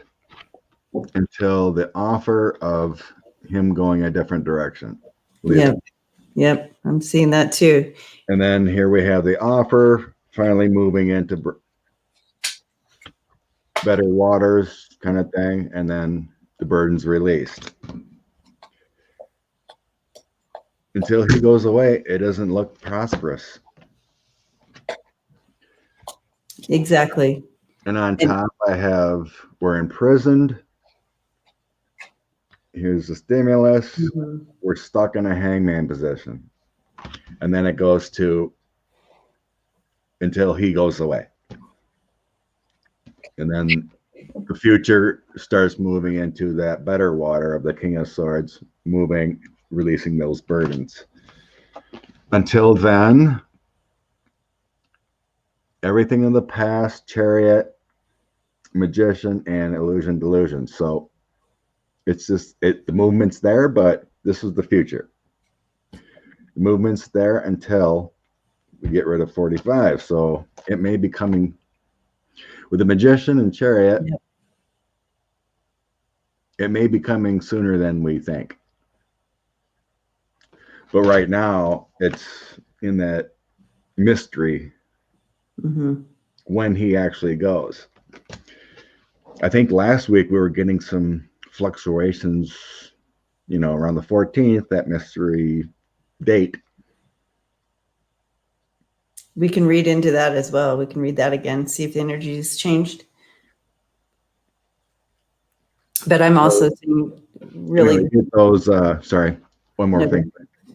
until the offer of him going a different direction. Yep. I'm seeing that too. And then here we have the offer finally moving into better waters kind of thing, and then the burden's released. Until he goes away, it doesn't look prosperous. Exactly. And on top, I have, we're imprisoned. Here's the stimulus. Mhm. We're stuck in a hangman position. And then it goes to until he goes away. And then the future starts moving into that better water of the King of Swords, moving, releasing those burdens. Until then, everything in the past, Chariot, Magician, and Illusion Delusion. So it's just the movement's there, but this is the future. The movement's there until we get rid of 45. So it may be coming with the Magician and Chariot. Yep. It may be coming sooner than we think. But right now, it's in that mystery when he actually goes. I think last week we were getting some fluctuations, around the 14th, that mystery date. We can read into that as well. We can read that again, see if the energy has changed. But I'm also seeing really we get those. Sorry, one more thing.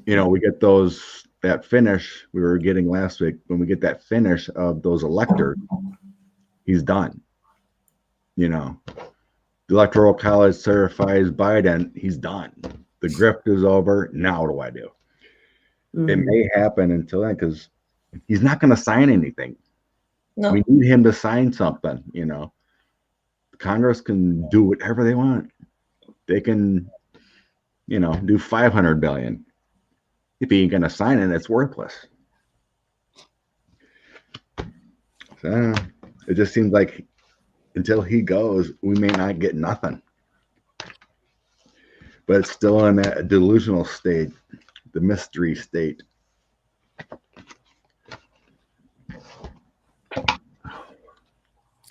We get those, that finish we were getting last week. When we get that finish of those electors, he's done. The Electoral College certifies Biden. He's done. The grift is over. Now what do I do? It may happen until then because he's not going to sign anything. No. We need him to sign something. Congress can do whatever they want. They can, do 500 billion. If he ain't gonna sign it, it's worthless. So it just seems like until he goes, we may not get nothing. But it's still in that delusional state, the mystery state.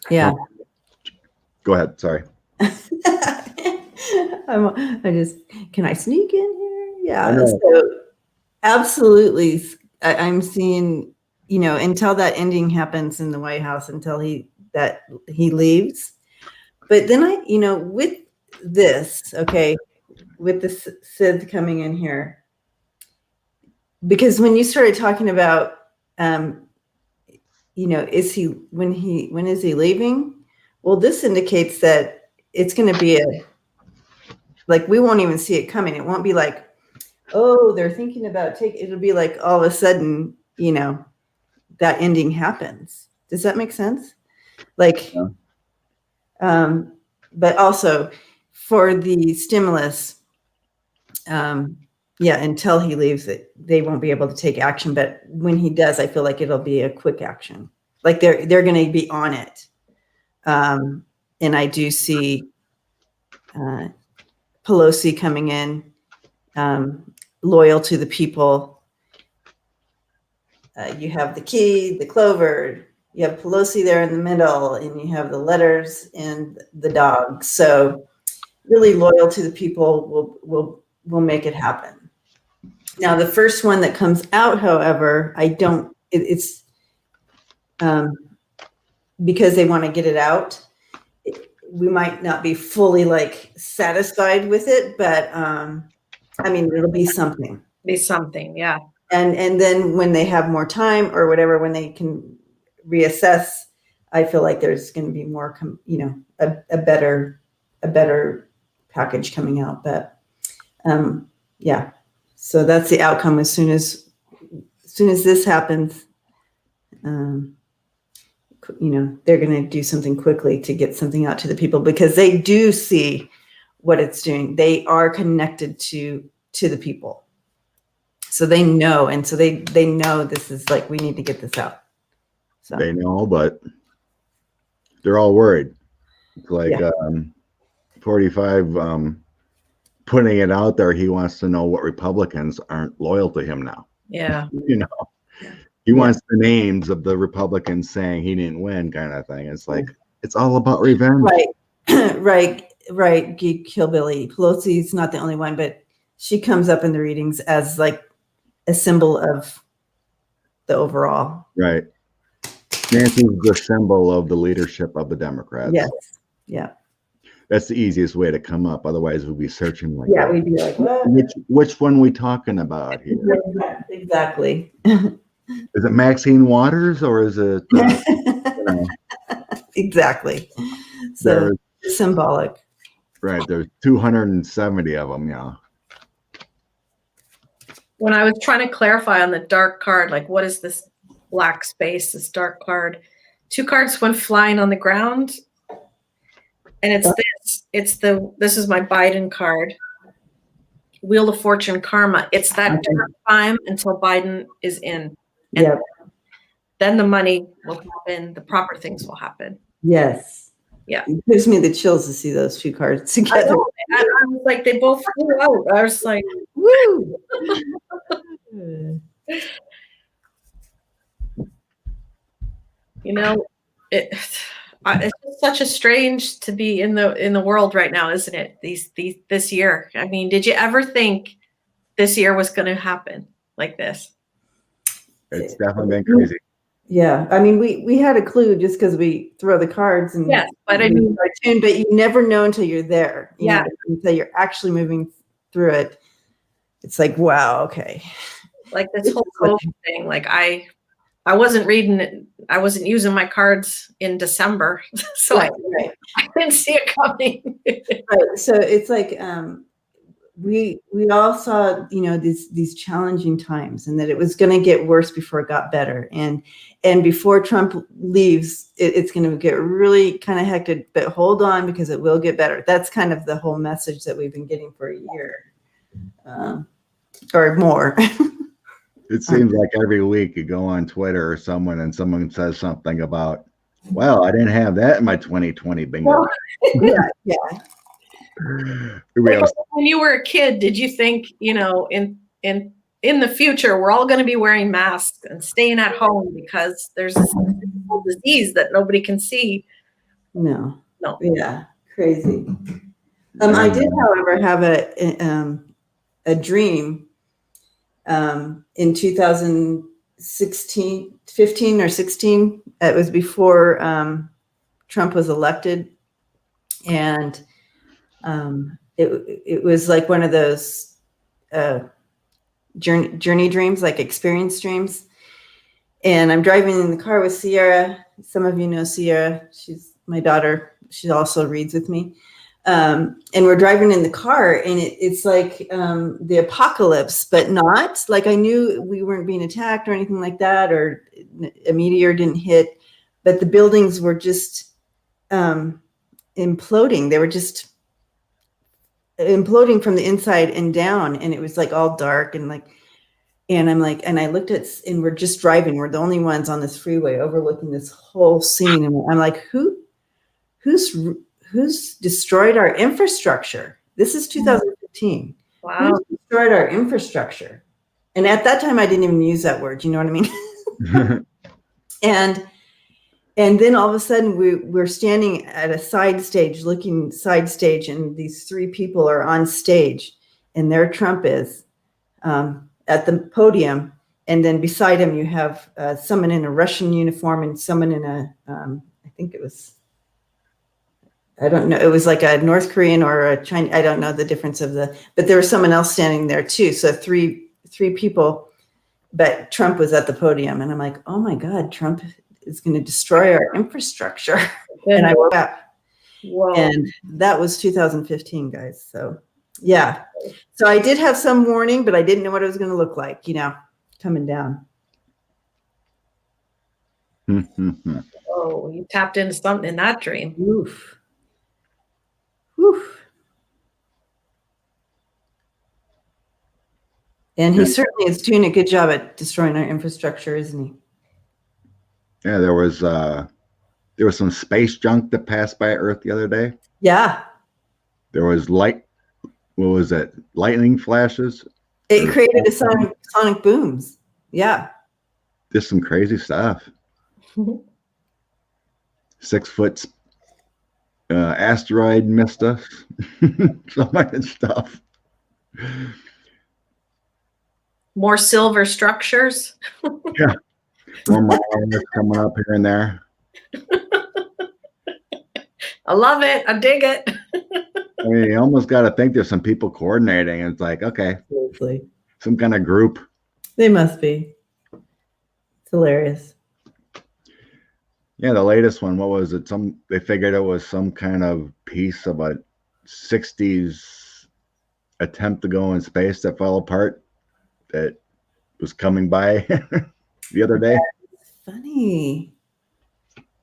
Yeah. Go ahead. Sorry. Can I sneak in here? Yeah. So absolutely. I'm seeing, until that ending happens in the White House, until he leaves. But then with this, okay, with the Sid coming in here, because when you started talking about, when is he leaving? Well, this indicates that it's going to be we won't even see it coming. It won't be like, oh, they're thinking about it'll be like all of a sudden, that ending happens. Does that make sense? Yeah. But also for the stimulus, until he leaves they won't be able to take action. But when he does, I feel like it'll be a quick action. Like they're going to be on it. And I do see Pelosi coming in, loyal to the people. You have the key, the clover, you have Pelosi there in the middle, and you have the letters and the dog. So really loyal to the people will make it happen. Now, the first one that comes out, however, it's because they want to get it out. We might not be fully satisfied with it, but it'll be something. Be something, yeah. And then when they have more time or whatever, when they can reassess, I feel like there's going to be more, a better package coming out. But yeah, so that's the outcome. As soon as this happens, they're going to do something quickly to get something out to the people because they do see what it's doing. They are connected to the people. So they know. And so they know this is we need to get this out. So they know, but they're all worried. It's 45 putting it out there. He wants to know what Republicans aren't loyal to him now. Yeah. He wants the names of the Republicans saying he didn't win kind of thing. It's like, It's all about revenge. Right. Right. Geek Hillbilly. Pelosi's not the only one, but she comes up in the readings as like a symbol of the overall. Right. Nancy's the symbol of the leadership of the Democrats. Yes. Yeah. That's the easiest way to come up. Otherwise, we'd be searching like, Yeah, we'd be like, what? which one we talking about here? Exactly. Is it Maxine Waters or is it? Exactly. So symbolic. Right. There's 270 of them. Yeah. When I was trying to clarify on the dark card, like what is this black space, this dark card? 2 cards went flying on the ground. And it's this. This is my Biden card. Wheel of Fortune karma. It's that dark time until Biden is in. And then the money will happen. The proper things will happen. Yes. Yeah. It gives me the chills to see those 2 cards together. I was like, they both flew out. I was like, woo. You know, it's just such a strange to be in the world right now, isn't it? This year. I mean, did you ever think this year was going to happen like this? It's definitely been crazy. Yeah, I mean, we had a clue just because we throw the cards and yes, but I mean, but you never know until you're there. You know, until you're actually moving through it. It's like, wow, okay. Like this whole COVID thing. Like I wasn't reading it. I wasn't using my cards in December, so I didn't see it coming. Right. So it's like we all saw, you know, these challenging times, and that it was going to get worse before it got better, and before Trump leaves, it's going to get really kind of hectic. But hold on, because it will get better. That's kind of the whole message that we've been getting for a year or more. It seems like every week you go on Twitter or someone says something about, well, I didn't have that in my 2020 bingo. Yeah. When you were a kid, did you think, you know, in the future, we're all going to be wearing masks and staying at home because there's this disease that nobody can see? No. Yeah. Crazy. I did, however, have a dream in 2016, 15 or 16. It was before Trump was elected. And it was like one of those journey dreams, like experience dreams. And I'm driving in the car with Sierra. Some of you know Sierra. She's my daughter. She also reads with me. And we're driving in the car, and it's like the apocalypse, but not like I knew we weren't being attacked or anything like that, or a meteor didn't hit, but the buildings were just imploding. They were just imploding from the inside and down, and it was like all dark and like, and I'm like, and I looked at, and we're just driving. We're the only ones on this freeway overlooking this whole scene, and I'm like, who's destroyed our infrastructure? This is 2015. Wow. Who's destroyed our infrastructure? And at that time, I didn't even use that word. You know what I mean? And then all of a sudden, we're standing at a side stage, and these 3 people are on stage, and there Trump is at the podium. And then beside him, you have someone in a Russian uniform and someone in a, I think it was, I don't know. It was like a North Korean or a Chinese. I don't know the difference but there was someone else standing there too. So three people, but Trump was at the podium, and I'm like, oh my God, Trump is going to destroy our infrastructure. And I woke up. Whoa. And that was 2015, guys. So yeah. So I did have some warning, but I didn't know what it was going to look like, you know, coming down. Oh, you tapped into something in that dream. Oof. Oof. And he certainly is doing a good job at destroying our infrastructure, isn't he? Yeah, there was some space junk that passed by Earth the other day. Yeah. There was lightning flashes. It created a sonic booms. Yeah. Just some crazy stuff. 6 foot asteroid missed us. Some of that stuff. More silver structures. Yeah. More miles coming up here and there. I love it. I dig it. I mean, you almost got to think there's some people coordinating. It's like, okay, Seriously. some kind of group. They must be. It's hilarious. Yeah, the latest one, what was it? They figured it was some kind of piece of a 60s attempt to go in space that fell apart that was coming by the other day. That's funny.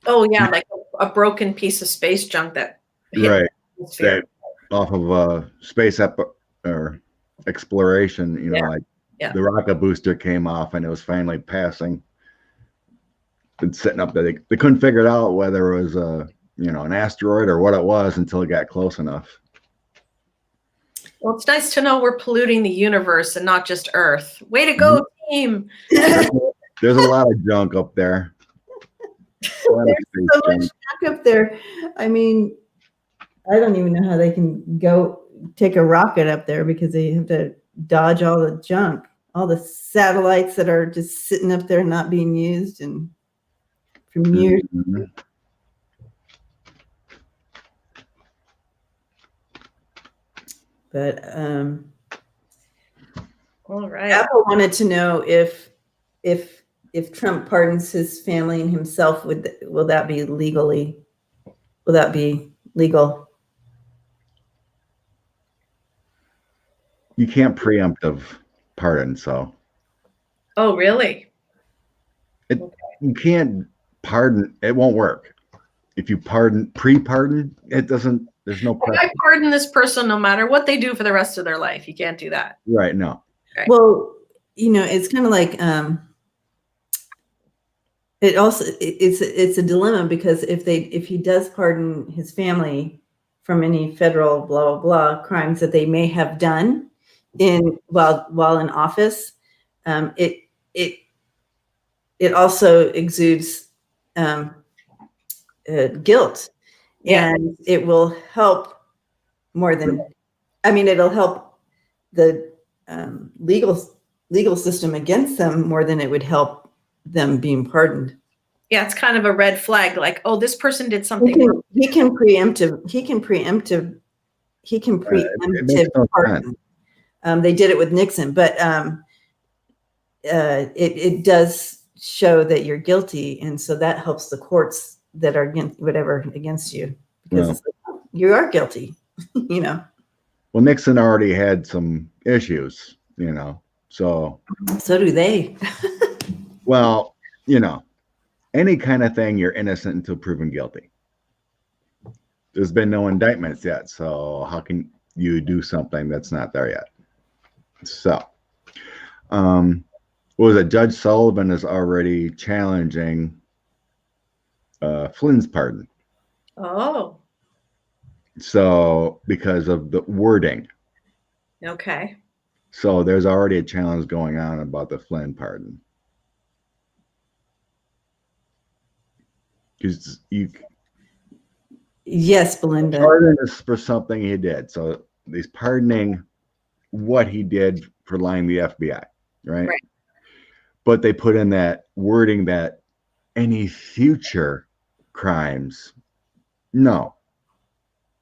Oh yeah, like a broken piece of space junk that hit Right. the atmosphere. That off of space or exploration, you know, like the rocket booster came off and it was finally passing. And sitting up there, they couldn't figure it out whether it was an asteroid or what it was until it got close enough. Well, it's nice to know we're polluting the universe and not just Earth. Way to go, team! There's a lot of junk up there. There's so much junk up there. I mean, I don't even know how they can go take a rocket up there because they have to dodge all the junk, all the satellites that are just sitting up there not being used and from years. Mm-hmm. But All right. Apple wanted to know if Trump pardons his family and himself, will that be legal? You can't preemptive pardon, so. Oh, really? You can't pardon. It won't work. If you pre-pardon, it doesn't. There's no. I pardon this person no matter what they do for the rest of their life. You can't do that. Right. No. Right. Well, it's kind of like it's a dilemma because if he does pardon his family from any federal blah blah blah crimes that they may have done while in office, it also exudes guilt, and it will help more than, it'll help the legal system against them more than it would help them being pardoned. Yeah, it's kind of a red flag. Like, oh, this person did something. He can preemptive pardon. They did it with Nixon, but it does show that you're guilty, and so that helps the courts that are against you because you are guilty. Well, Nixon already had some issues, so do they. Well, any kind of thing, you're innocent until proven guilty. There's been no indictments yet, so how can you do something that's not there yet? So, what was it? Judge Sullivan is already challenging Flynn's pardon. Oh. So, because of the wording. Okay. So, there's already a challenge going on about the Flynn pardon. Because Yes, Belinda. Pardon is for something he did. So, he's pardoning what he did for lying to the FBI, right? Right. But they put in that wording that any future crimes, no.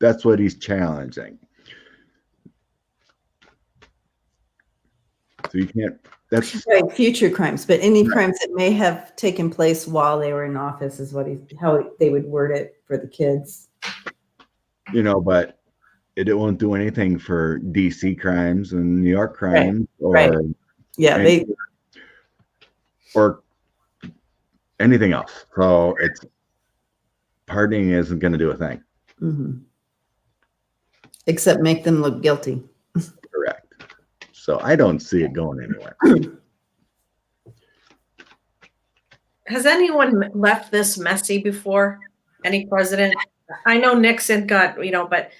That's what he's challenging. So you can't, that's right, future crimes, but any crimes that may have taken place while they were in office is how they would word it for the kids. But it won't do anything for DC crimes and New York crimes or or anything else. So pardoning isn't going to do a thing. Mm-hmm. Except make them look guilty. Correct. So I don't see it going anywhere. Has anyone left this messy before? Any president? I know Nixon got, but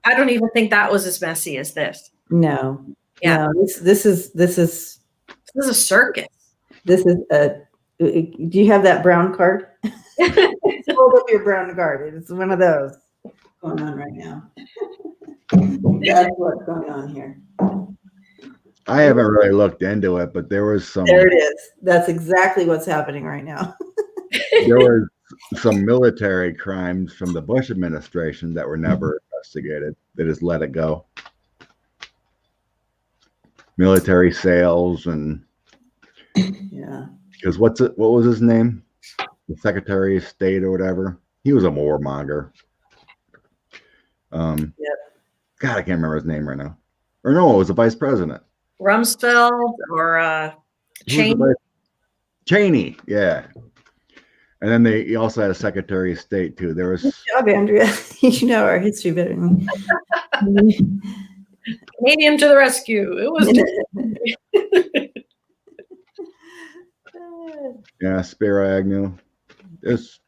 I don't even think that was as messy as this. No. Yeah. No, this is a circus. This is do you have that brown card? Hold up your brown card. It's one of those. going on right now. That's what's going on here. I haven't really looked into it, but there was some. There it is. That's exactly what's happening right now. There was some military crimes from the Bush administration that were never investigated. They just let it go. Military sales and Yeah. because what was his name? The Secretary of State or whatever. He was a warmonger. Yep. God, I can't remember his name right now. Or no, it was the vice president. Rumsfeld or Cheney. Cheney, yeah. And then he also had a Secretary of State too. There was. Good job, Andrea. You know our history better than me. Canadian to the rescue. It was. Yeah, Spiro Agnew. It's,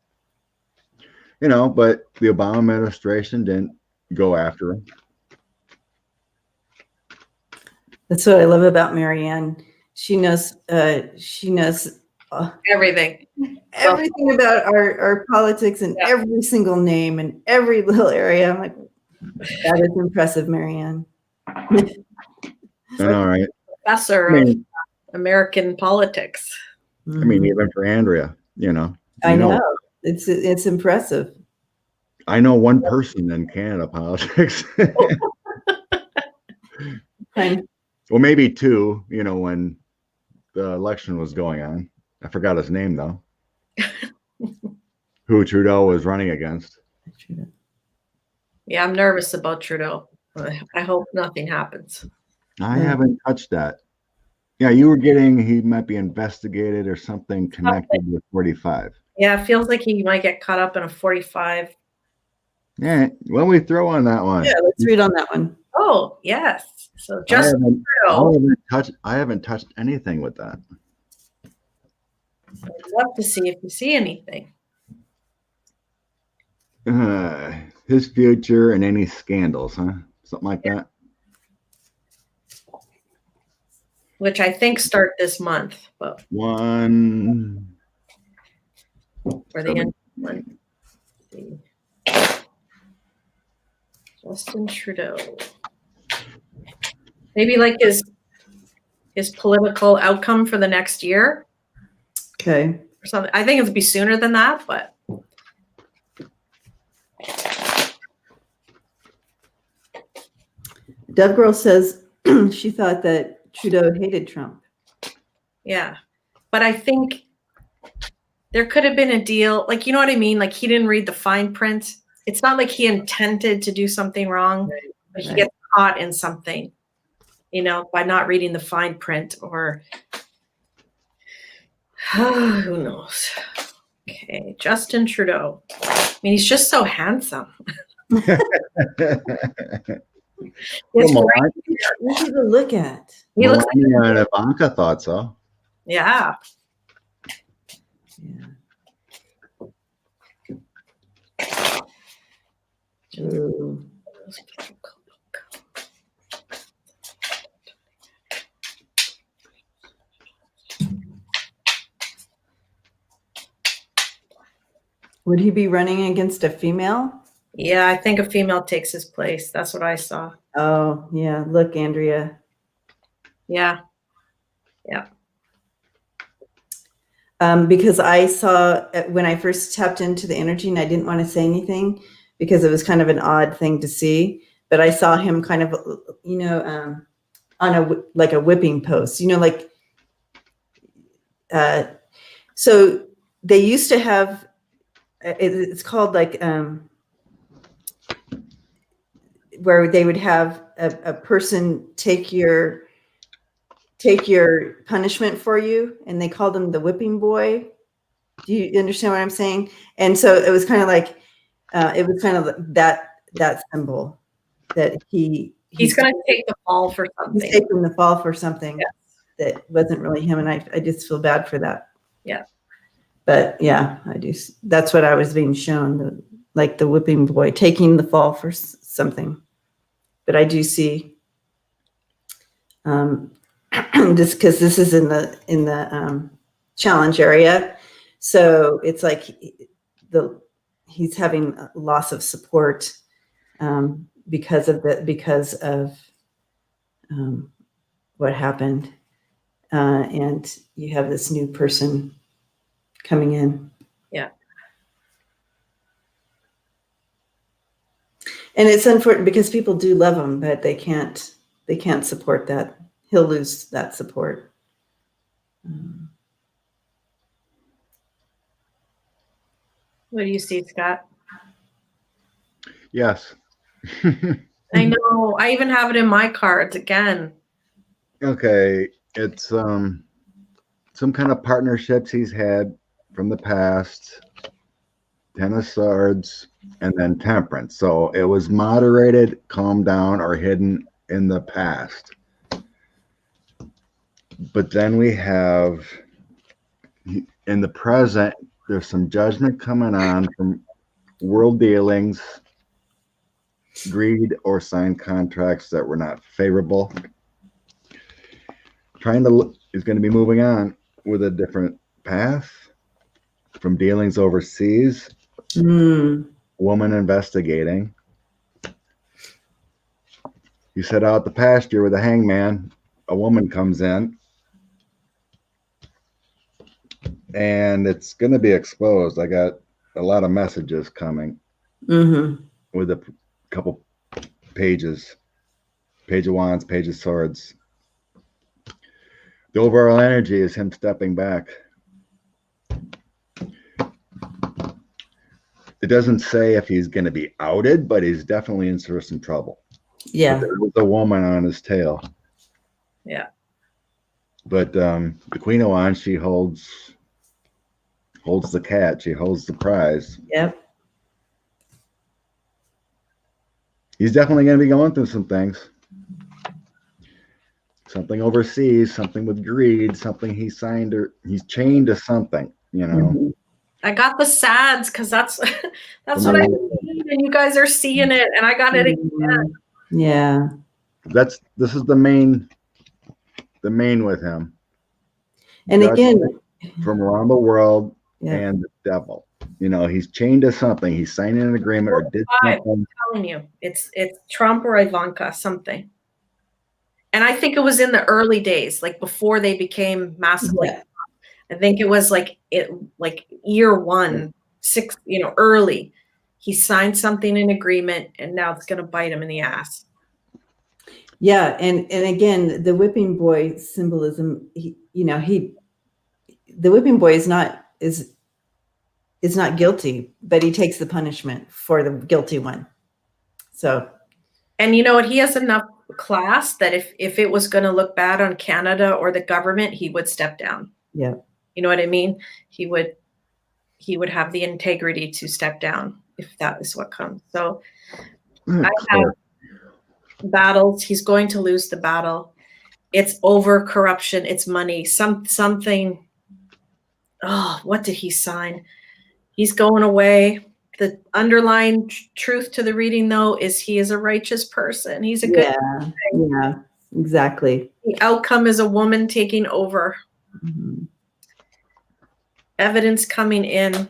but the Obama administration didn't go after him. That's what I love about Marianne. She knows Everything. everything about our politics and every single name and every little area. I'm like, that is impressive, Marianne. I know, right? Professor of American politics. I mean, even for Andrea, I know. It's impressive. I know one person in Canada politics. Well, maybe two, when the election was going on. I forgot his name, though. Who Trudeau was running against. Yeah, I'm nervous about Trudeau. I hope nothing happens. I haven't touched that. Yeah, you were getting he might be investigated or something connected with 45. Yeah, it feels like he might get caught up in a 45. Yeah, when we throw on that one. Yeah, let's read on that one. Oh, yes. So I haven't touched anything with that. I'd love to see if you see anything. His future and any scandals, huh? Something like that. Which I think start this month, but one for the end. Let's see. Justin Trudeau. Maybe like his political outcome for the next year. Okay. Or something. I think it'll be sooner than that, but Dove Girl says she thought that Trudeau hated Trump. yeah. But I think there could have been a deal, like, you know what I mean? Like, he didn't read the fine print. It's not like he intended to do something wrong, but he gets caught in something, by not reading the fine print or who knows. Okay, Justin Trudeau. I mean, he's just so handsome. Easy to look at. He looks like Ivanka thought so. Yeah. Ooh. Would he be running against a female? Yeah, I think a female takes his place. That's what I saw. Oh, yeah. Look, Andrea. Yeah. Yeah. Because I saw when I first tapped into the energy and I didn't want to say anything because it was kind of an odd thing to see, but I saw him kind of, on a whipping post, so they used to have, it's called where they would have a person take your punishment for you, and they called him the whipping boy. Do you understand what I'm saying? And so it was kind of like that symbol that he's going to take the fall for something. He's taking the fall for something that wasn't really him, and I just feel bad for that. Yeah. But yeah, I do. That's what I was being shown, like the whipping boy taking the fall for something. But I do see, just because this is in the challenge area, so it's like he's having a loss of support, because of what happened. And you have this new person coming in. Yeah. And it's unfortunate because people do love him, but they can't support that. He'll lose that support. What do you see, Scott? Yes. I know. I even have it in my cards again. Okay. It's some kind of partnerships he's had from the past. 10 of Swords, and then Temperance. So it was moderated, calmed down, or hidden in the past. But then we have, in the present, there's some judgment coming on from world dealings, greed, or signed contracts that were not favorable. Is going to be moving on with a different path from dealings overseas. Woman investigating. You set out the pasture with a hangman. A woman comes in, and it's going to be exposed. I got a lot of messages coming with a couple pages. Page of Wands, Page of Swords. The overall energy is him stepping back. It doesn't say if he's going to be outed, but he's definitely in for some trouble. Yeah. There was a woman on his tail. Yeah. But the Queen of Wands, she holds the cat. She holds the prize. Yep. He's definitely going to be going through some things. Something overseas, something with greed, something he signed or he's chained to something, you know. I got the sads because that's what I need, and you guys are seeing it, and I got it again. Yeah. This is the main with him. And again, from around the world yeah. and the devil. You know, he's chained to something. He's signing an agreement or did something. I'm telling you, it's Trump or Ivanka, something. And I think it was in the early days, like before they became massively. Yeah. I think it was like year 1, 6, early. He signed something in agreement, and now it's going to bite him in the ass. Yeah, and again, the whipping boy symbolism. The whipping boy is not guilty, but he takes the punishment for the guilty one. So, and you know what? He has enough class that if it was going to look bad on Canada or the government, he would step down. Yeah. You know what I mean? He would have the integrity to step down if that is what comes. So I have battles. He's going to lose the battle. It's over corruption. It's money. Something. Oh, what did he sign? He's going away. The underlying truth to the reading, though, is he is a righteous person. He's a good person. Yeah, exactly. The outcome is a woman taking over. Evidence coming in.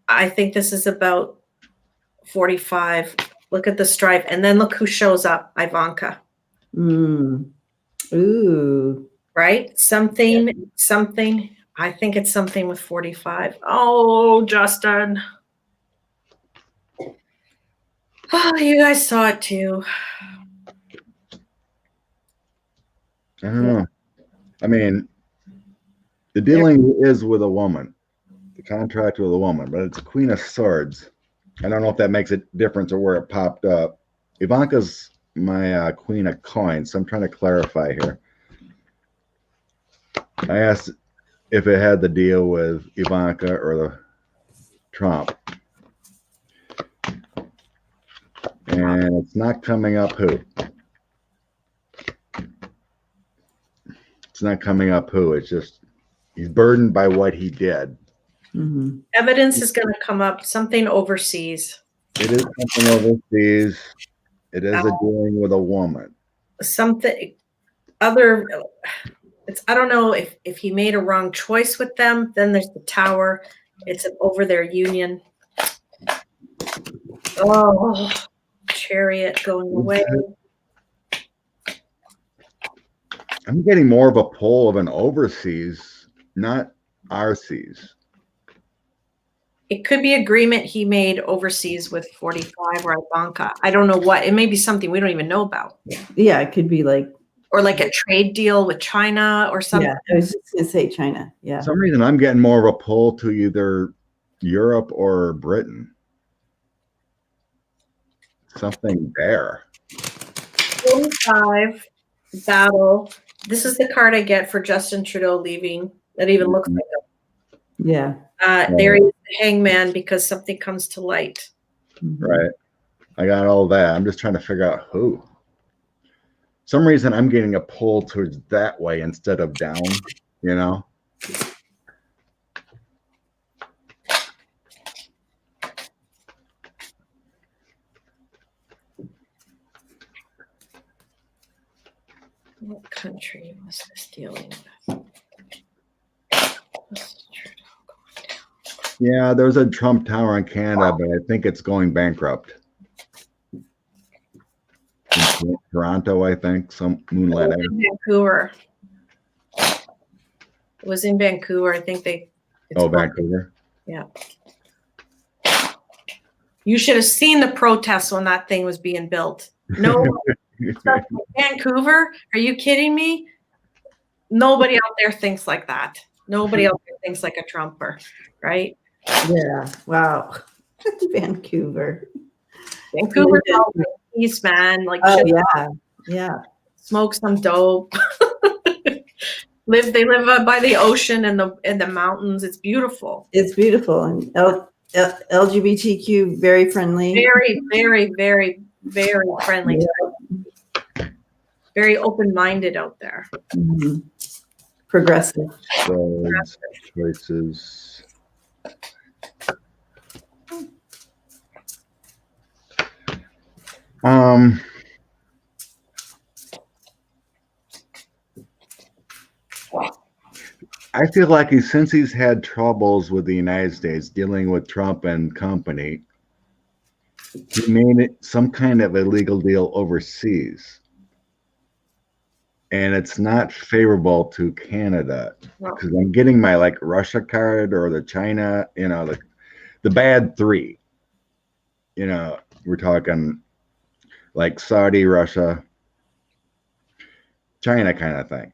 I think this is about 45. Look at the strife. And then look who shows up, Ivanka. Ooh. Right? Something. I think it's something with 45. Oh, Justin. Oh, you guys saw it too. I don't know. I mean, the dealing is with a woman, the contract with a woman, but it's a Queen of Swords. I don't know if that makes a difference or where it popped up. Ivanka's my Queen of Coins, so I'm trying to clarify here. I asked if it had to deal with Ivanka or the Trump. And it's not coming up who. It's not coming up who. It's just he's burdened by what he did. Evidence is going to come up. Something overseas. It is something overseas. It is a dealing with a woman. Something other. I don't know if he made a wrong choice with them. Then there's the Tower. It's over their union. Oh, chariot going away. I'm getting more of a pull of an overseas, not our seas. It could be agreement he made overseas with 45 or Ivanka. I don't know what. It may be something we don't even know about. Yeah, it could be like, or like a trade deal with China or something. yeah, I was just gonna say China. Yeah. For some reason I'm getting more of a pull to either Europe or Britain. Something there. 45 battle. This is the card I get for Justin Trudeau leaving. That even looks like a Yeah. there is the hangman because something comes to light. Right. I got all that. I'm just trying to figure out who. Some reason I'm getting a pull towards that way instead of down, you know? What country was this dealing with? Yeah, there's a Trump Tower in Canada, but I think it's going bankrupt. In Toronto, I think, some moonlight. Vancouver. It was in Vancouver. I think they. Vancouver. Yeah. You should have seen the protests when that thing was being built. No, Vancouver? Are you kidding me? Nobody out there thinks like that. Nobody out there thinks like a Trumper, right? Yeah. Wow. Vancouver. Vancouver, peace, man. Like, oh yeah, yeah. Smoke some dope. They live by the ocean and the mountains. It's beautiful. It's beautiful and LGBTQ very friendly. Very, very, very, very friendly. Yeah. Very open-minded out there. Mm-hmm. Progressive. Choices. I feel like since he's had troubles with the United States dealing with Trump and company, he made it some kind of illegal deal overseas. And it's not favorable to Canada because I'm getting my like Russia card or the China, you know, the bad three. You know, we're talking like Saudi, Russia, China kind of thing.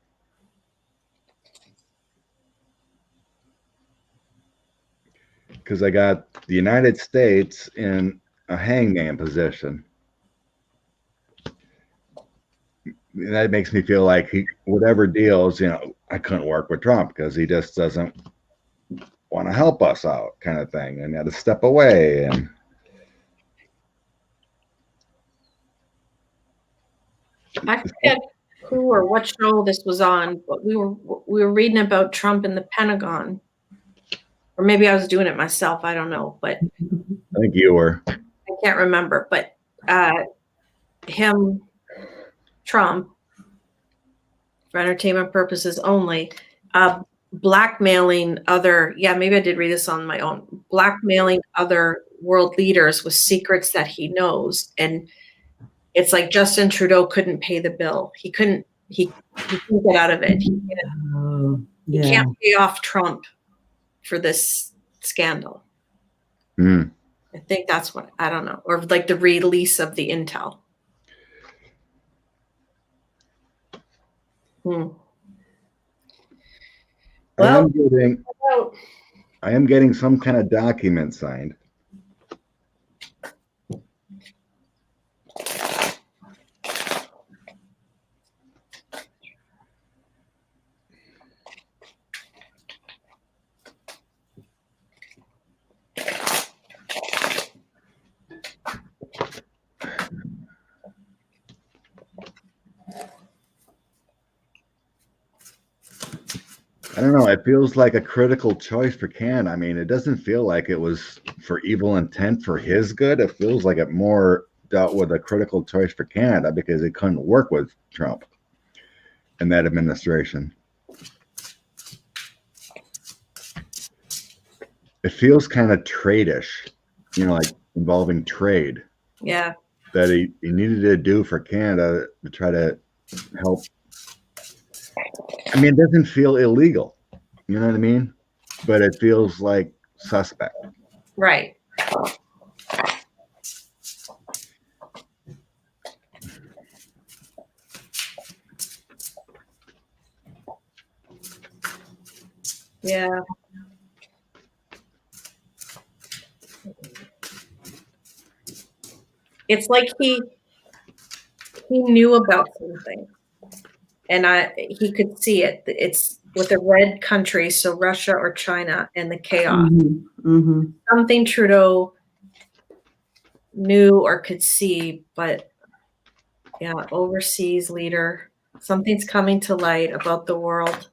Because I got the United States in a hangman position. That makes me feel like whatever deals, you know, I couldn't work with Trump because he just doesn't want to help us out kind of thing and had to step away. And I forget who or what show this was on, but we were reading about Trump in the Pentagon. Or maybe I was doing it myself. I don't know, but I think you were. I can't remember. But Trump, for entertainment purposes only, blackmailing other. Yeah, maybe I did read this on my own. Blackmailing other world leaders with secrets that he knows, and it's like Justin Trudeau couldn't pay the bill. He couldn't. He couldn't get out of it. He can't pay off Trump for this scandal. I think that's what, I don't know, or like the release of the intel. Well, I am getting some kind of document signed. I don't know. It feels like a critical choice for Canada. I mean, it doesn't feel like it was for evil intent for his good. It feels like it more dealt with a critical choice for Canada because it couldn't work with Trump and that administration. It feels kind of trade-ish, you know, like involving trade. Yeah. that he needed to do for Canada to try to help. I mean, it doesn't feel illegal. You know what I mean? But it feels like suspect. Right. Yeah. It's like he knew about something, and he could see it. It's with a red country, so Russia or China, and the chaos. Something Trudeau knew or could see, but yeah, overseas leader. Something's coming to light about the world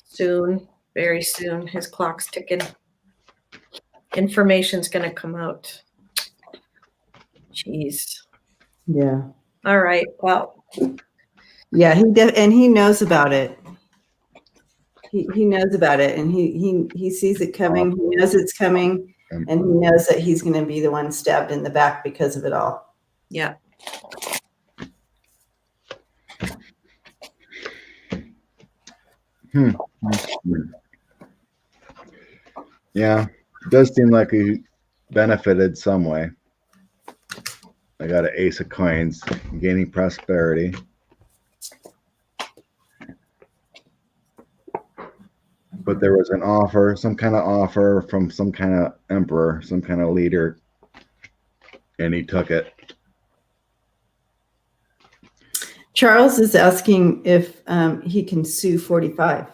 soon, very soon. His clock's ticking. Information's going to come out. Jeez. Yeah. All right. Well. Yeah, and he knows about it. He knows about it, and he sees it coming. He knows it's coming, and he knows that he's going to be the one stabbed in the back because of it all. Yeah. Yeah, it does seem like he benefited some way. I got an ace of coins, gaining prosperity. But there was an offer, some kind of offer from some kind of emperor, some kind of leader, and he took it. Charles is asking if he can sue 45.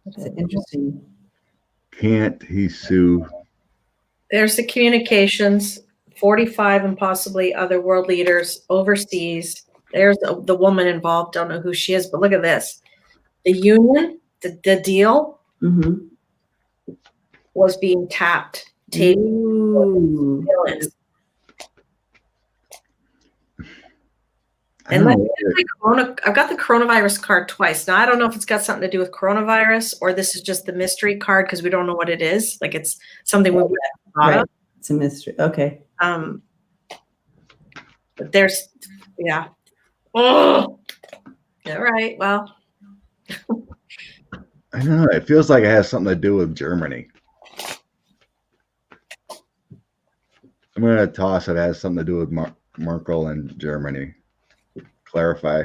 That's interesting. Can't he sue? There's the communications, 45 and possibly other world leaders overseas. There's the woman involved. Don't know who she is, but look at this. The union, the deal was being tapped. And I've got the coronavirus card twice. Now, I don't know if it's got something to do with coronavirus or this is just the mystery card because we don't know what it is. Like it's something we've thought of. It's a mystery. Okay. But there's, yeah. Oh, all right. Well, I don't know. It feels like it has something to do with Germany. I'm going to toss it has something to do with Merkel and Germany. Clarify.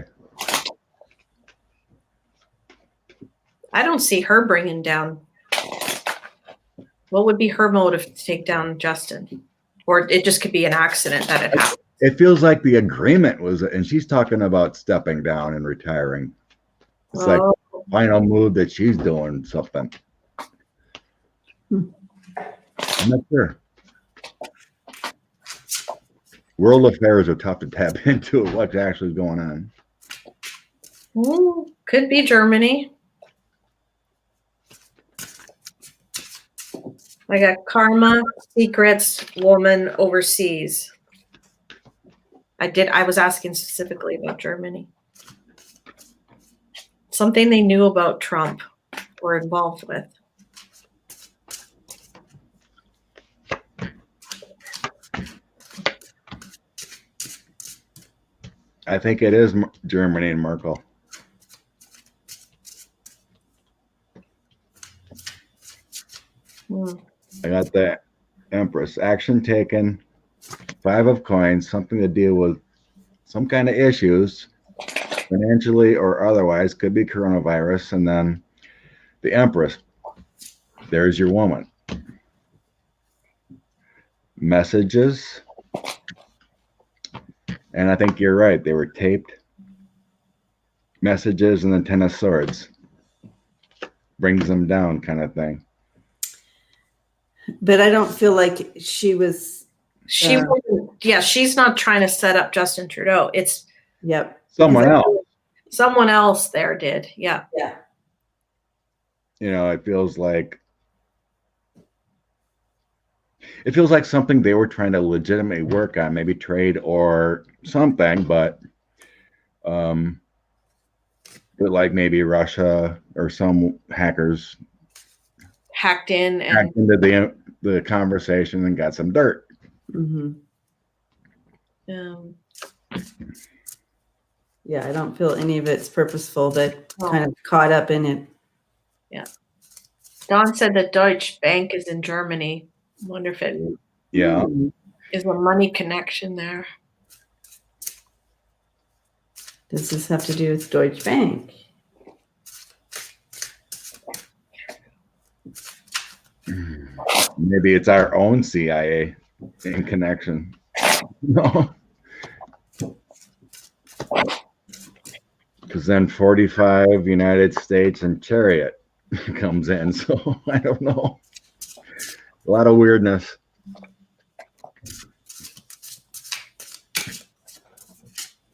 I don't see her bringing down. What would be her motive to take down Justin? Or it just could be an accident that it happened. It feels like the agreement was, and she's talking about stepping down and retiring. It's like final move that she's doing something. I'm not sure. World affairs are tough to tap into what's actually going on. Could be Germany. I got karma, secrets, woman overseas. I was asking specifically about Germany. Something they knew about Trump or involved with. I think it is Germany and Merkel. I got the Empress. Action taken. 5 of coins. Something to deal with some kind of issues, financially or otherwise. Could be coronavirus. And then the Empress. There's your woman. Messages. And I think you're right. They were taped messages and then 10 of swords. Brings them down kind of thing. But I don't feel like she was. She's not trying to set up Justin Trudeau. It's someone else. Someone else there did. Yeah. Yeah. You know, it feels like something they were trying to legitimately work on, maybe trade or something, but like maybe Russia or some hackers hacked into the conversation and got some dirt. Mm-hmm. Um, Yeah, I don't feel any of it's purposeful, but Oh. kind of caught up in it. Don said that Deutsche Bank is in Germany. I wonder if it Yeah. is a money connection there. Does this have to do with Deutsche Bank? Maybe it's our own CIA in connection. No. Because then 45 United States and Chariot comes in. So I don't know. A lot of weirdness.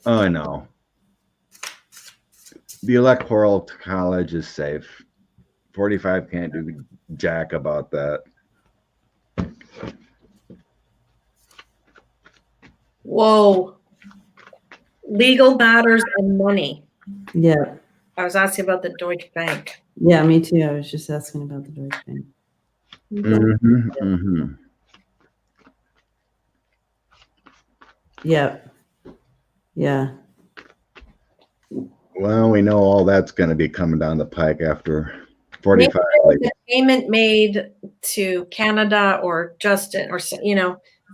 Oh, no. The Electoral College is safe. 45 can't do jack about that. Whoa. Legal matters and money. Yeah. I was asking about the Deutsche Bank. Yeah, me too. I was just asking about the Deutsche Bank. Mm-hmm, mm-hmm. Yeah. Yeah. Well, we know all that's going to be coming down the pike after 45. Maybe a payment made to Canada or Justin or,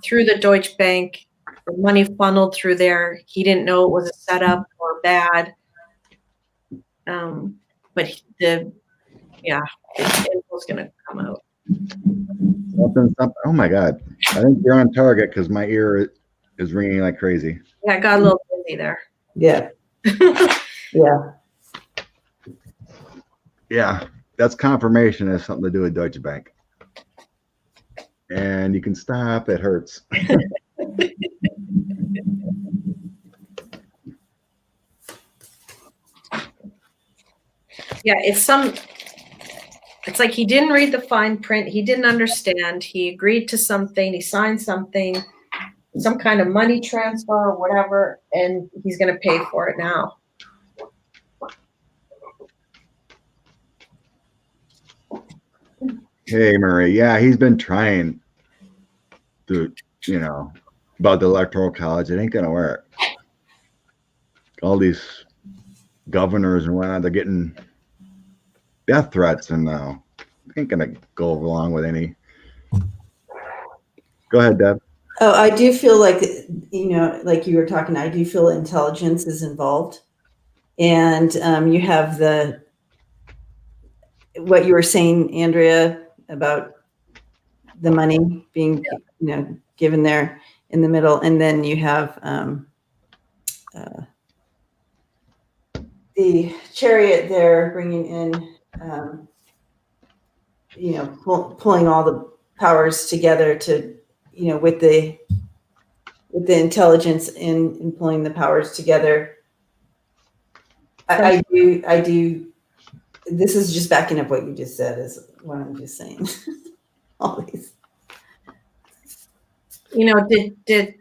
through the Deutsche Bank, or money funneled through there. He didn't know it was a setup or bad. But the info's going to come out. Something. Oh my God. I think you're on target because my ear is ringing like crazy. Yeah, I got a little busy there. Yeah. Yeah. Yeah. That's confirmation it has something to do with Deutsche Bank. And you can stop. It hurts. Yeah, it's like he didn't read the fine print. He didn't understand. He agreed to something. He signed something, some kind of money transfer or whatever, and he's going to pay for it now. Hey, Murray. Yeah, he's been trying to, about the Electoral College. It ain't going to work. All these governors and whatnot, they're getting death threats, and ain't going to go along with any. Go ahead, Deb. Oh, I do feel like, like you were talking, I do feel intelligence is involved. And you have what you were saying, Andrea, about the money being, given there in the middle. And then you have the Chariot there bringing in, pulling all the powers together to, with the intelligence in pulling the powers together. I do. This is just backing up what you just said, is what I'm just saying. All these. Did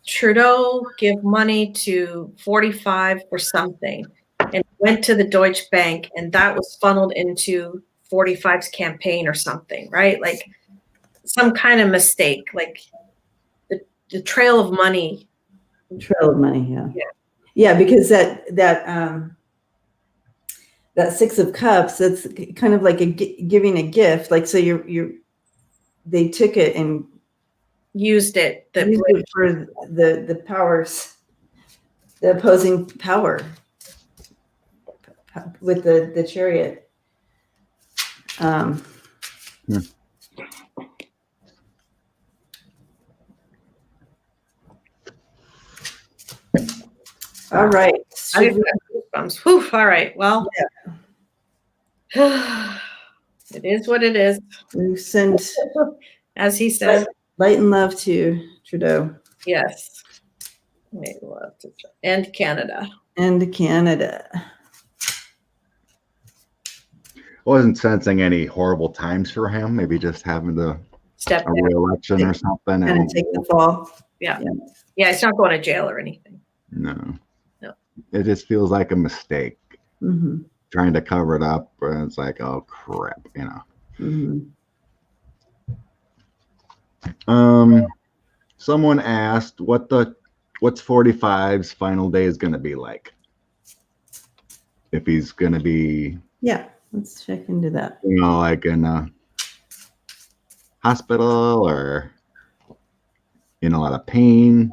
Trudeau give money to 45 for something and went to the Deutsche Bank, and that was funneled into 45's campaign or something, right? Like some kind of mistake, like the trail of money. Trail of money, yeah. Yeah, because that Six of Cups, that's kind of like giving a gift. Like, so they took it and used it for the powers, the opposing power with the Chariot. All right. Whew, all right. Well, it is what it is. We send, as he said, light and love to Trudeau. Yes. And Canada. And Canada. Wasn't sensing any horrible times for him. Maybe just having to step a re-election or something. And take the fall. Yeah. It's not going to jail or anything. No. It just feels like a mistake. Mm-hmm. Trying to cover it up, and it's like, oh crap, Mm-hmm. Someone asked what's 45's final day is going to be like. If he's going to be, Yeah, let's check into that. like in a hospital or in a lot of pain.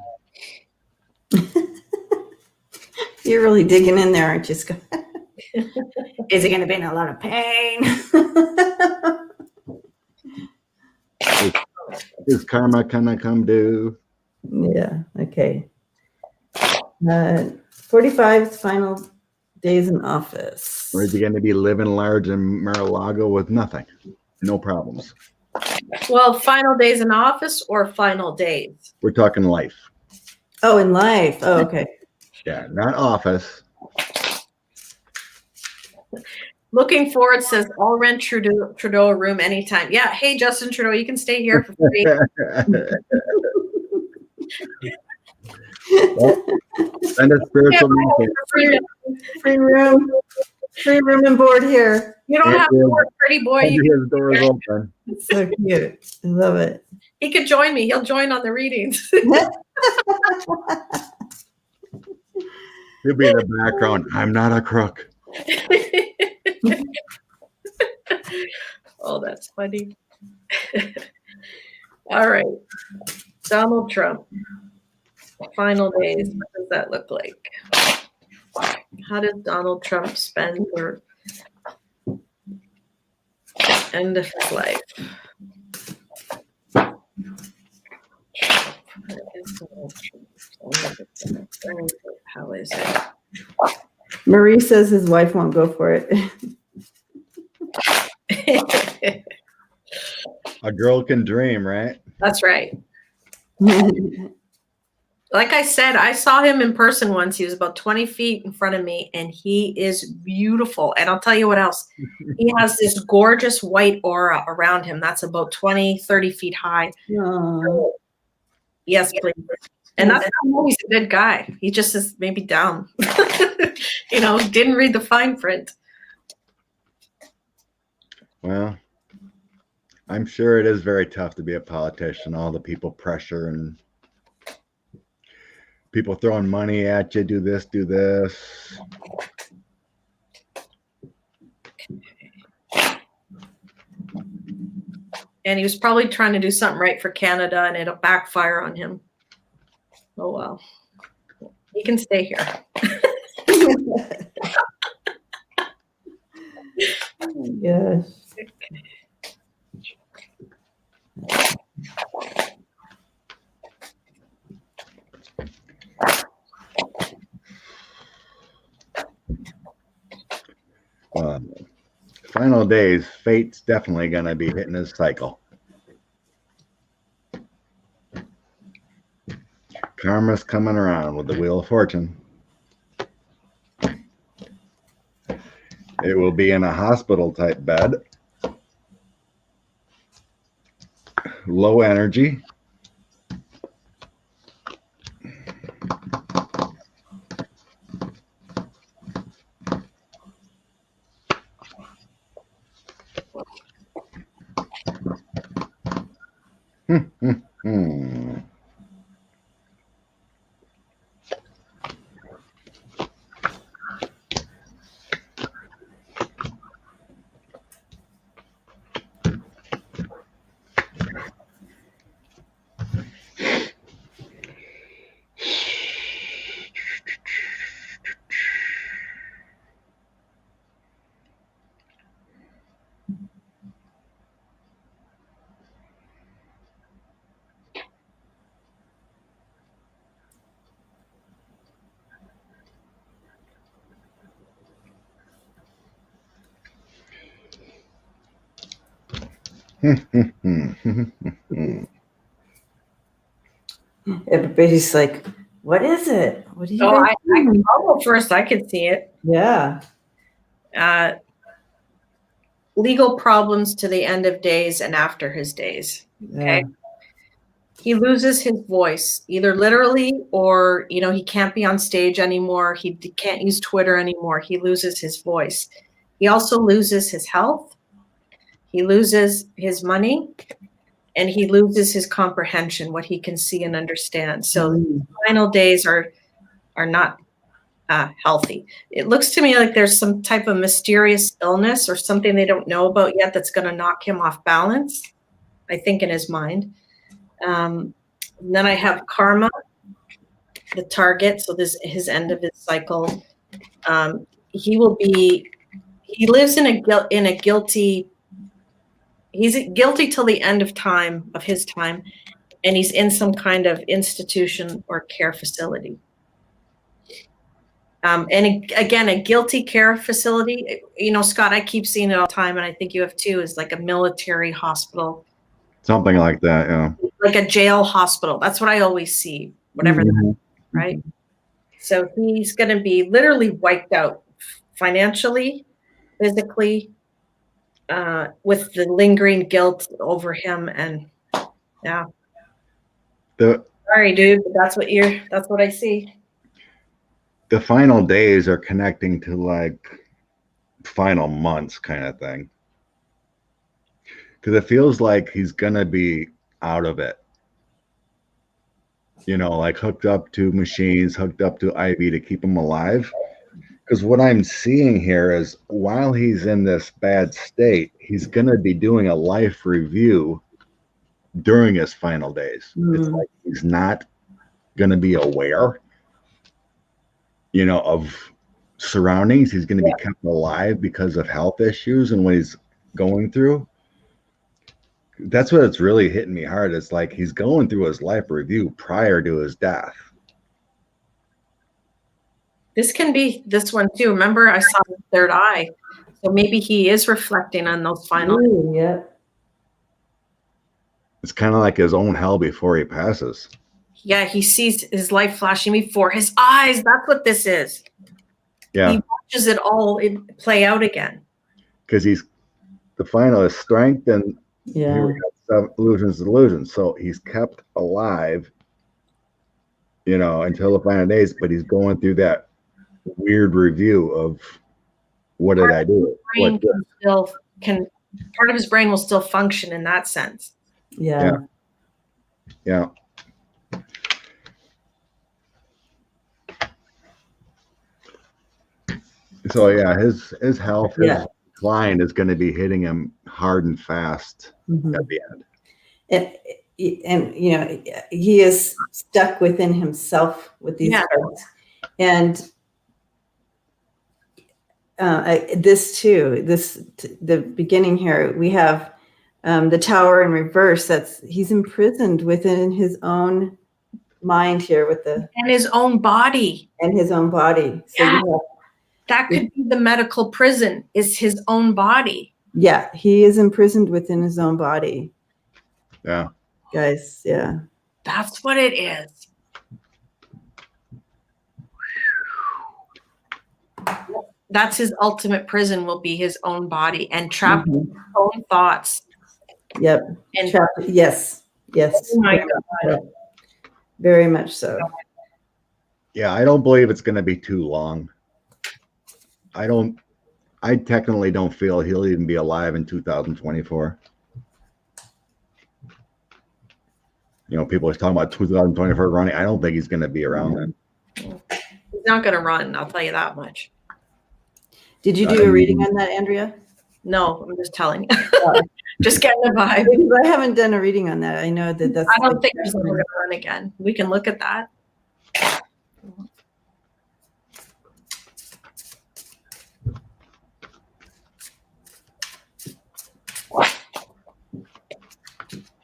You're really digging in there, aren't you, Scott? Is he going to be in a lot of pain? Is karma gonna come due? Yeah, okay. 45's final days in office. Or is he going to be living large in Mar-a-Lago with nothing? No problems. Well, final days in office or final days? We're talking life. Oh, in life. Oh, okay. Yeah, not office. Looking forward says, I'll rent Trudeau a room anytime. Yeah. Hey, Justin Trudeau, you can stay here for free. Send a spiritual Free room and board here. You don't have to work, pretty boy. His doors open. So cute. I love it. He could join me. He'll join on the readings. He'll be in the background. I'm not a crook. Oh, that's funny. All right. Donald Trump. Final days. What does that look like? How does Donald Trump spend or end of his life? How is it? Marie says his wife won't go for it. A girl can dream, right? That's right. Like I said, I saw him in person once. He was about 20 feet in front of me, and he is beautiful. And I'll tell you what else. He has this gorgeous white aura around him that's about 20, 30 feet high. Oh. Yes, please. And that's how I know he's a good guy. He just is maybe down. Didn't read the fine print. Well, I'm sure it is very tough to be a politician. All the people pressure and people throwing money at you. Do this, do this. And he was probably trying to do something right for Canada, and it'll backfire on him. Oh, well. He can stay here. Yes. Final days, fate's definitely going to be hitting his cycle. Karma's coming around with the Wheel of Fortune. It will be in a hospital type bed. Low energy. Everybody's like, what is it? What do you guys I'll go first. I can see it. Yeah. Legal problems to the end of days and after his days. Okay. Yeah. He loses his voice, either literally or, he can't be on stage anymore. He can't use Twitter anymore. He loses his voice. He also loses his health. He loses his money. and he loses his comprehension, what he can see and understand. So Mm. the final days are not healthy. It looks to me like there's some type of mysterious illness or something they don't know about yet that's going to knock him off balance, I think, in his mind. And then I have karma, the target. So this his end of his cycle. He lives in a guilty. He's guilty till the end of his time, and he's in some kind of institution or care facility. And again, a guilty care facility, Scott, I keep seeing it all the time, and I think you have too, is like a military hospital. Something like that, yeah. Like a jail hospital. That's what I always see, whatever that is, right? So he's going to be literally wiped out financially, physically, with the lingering guilt over him. And yeah. Sorry, dude, but that's what I see. The final days are connecting to like final months kind of thing. Because it feels like he's going to be out of it. Like hooked up to machines, hooked up to IV to keep him alive. Because what I'm seeing here is while he's in this bad state, he's going to be doing a life review during his final days. It's like he's not going to be aware, of surroundings. He's going to be kept alive because of health issues and what he's going through. That's what it's really hitting me hard. It's like he's going through his life review prior to his death. This can be this one too. Remember, I saw the third eye. So maybe he is reflecting on those final. Ooh, yeah. It's kind of like his own hell before he passes. Yeah, he sees his life flashing before his eyes. That's what this is. Yeah. He watches it all play out again. Because the final is strength, and here we got illusions. So he's kept alive, until the final days, but he's going through that weird review of what did I do? Part of his brain will still function in that sense. Yeah. So yeah, his health, his decline is going to be hitting him hard and fast at the end. And he is stuck within himself with these cards. And the beginning here, we have the Tower in reverse. He's imprisoned within his own mind here and his own body. So that could be the medical prison, is his own body. Yeah, he is imprisoned within his own body. Yeah. Guys, yeah. That's what it is. That's his ultimate prison, will be his own body and trapped in his own thoughts. Yep. And yes. Oh my God. Very much so. Yeah, I don't believe it's going to be too long. I technically don't feel he'll even be alive in 2024. People are talking about 2024 running. I don't think he's going to be around then. He's not going to run, I'll tell you that much. Did you do a reading on that, Andrea? No, I'm just telling you. Just getting a vibe. Because I haven't done a reading on that. I know that's. I don't think he's ever going to run again. We can look at that.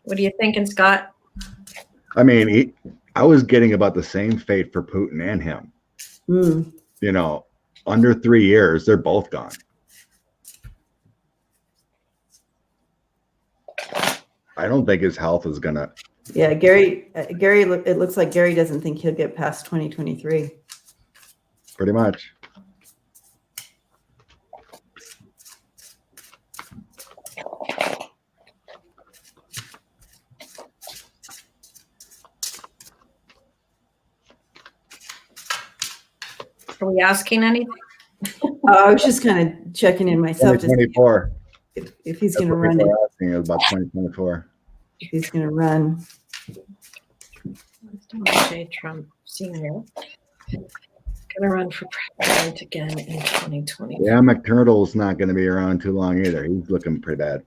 What are you thinking, Scott? I mean, I was getting about the same fate for Putin and him. Under 3 years, they're both gone. I don't think his health is gonna. Yeah, Gary. It looks like Gary doesn't think he'll get past 2023. Pretty much. Are we asking anything? I was just kind of checking in myself. 2024. If he's going to run it. Asking about 2024. he's going to run. J. Trump Sr. Gonna run for president again in 2020. Yeah, McTurtle's not going to be around too long either. He's looking pretty bad.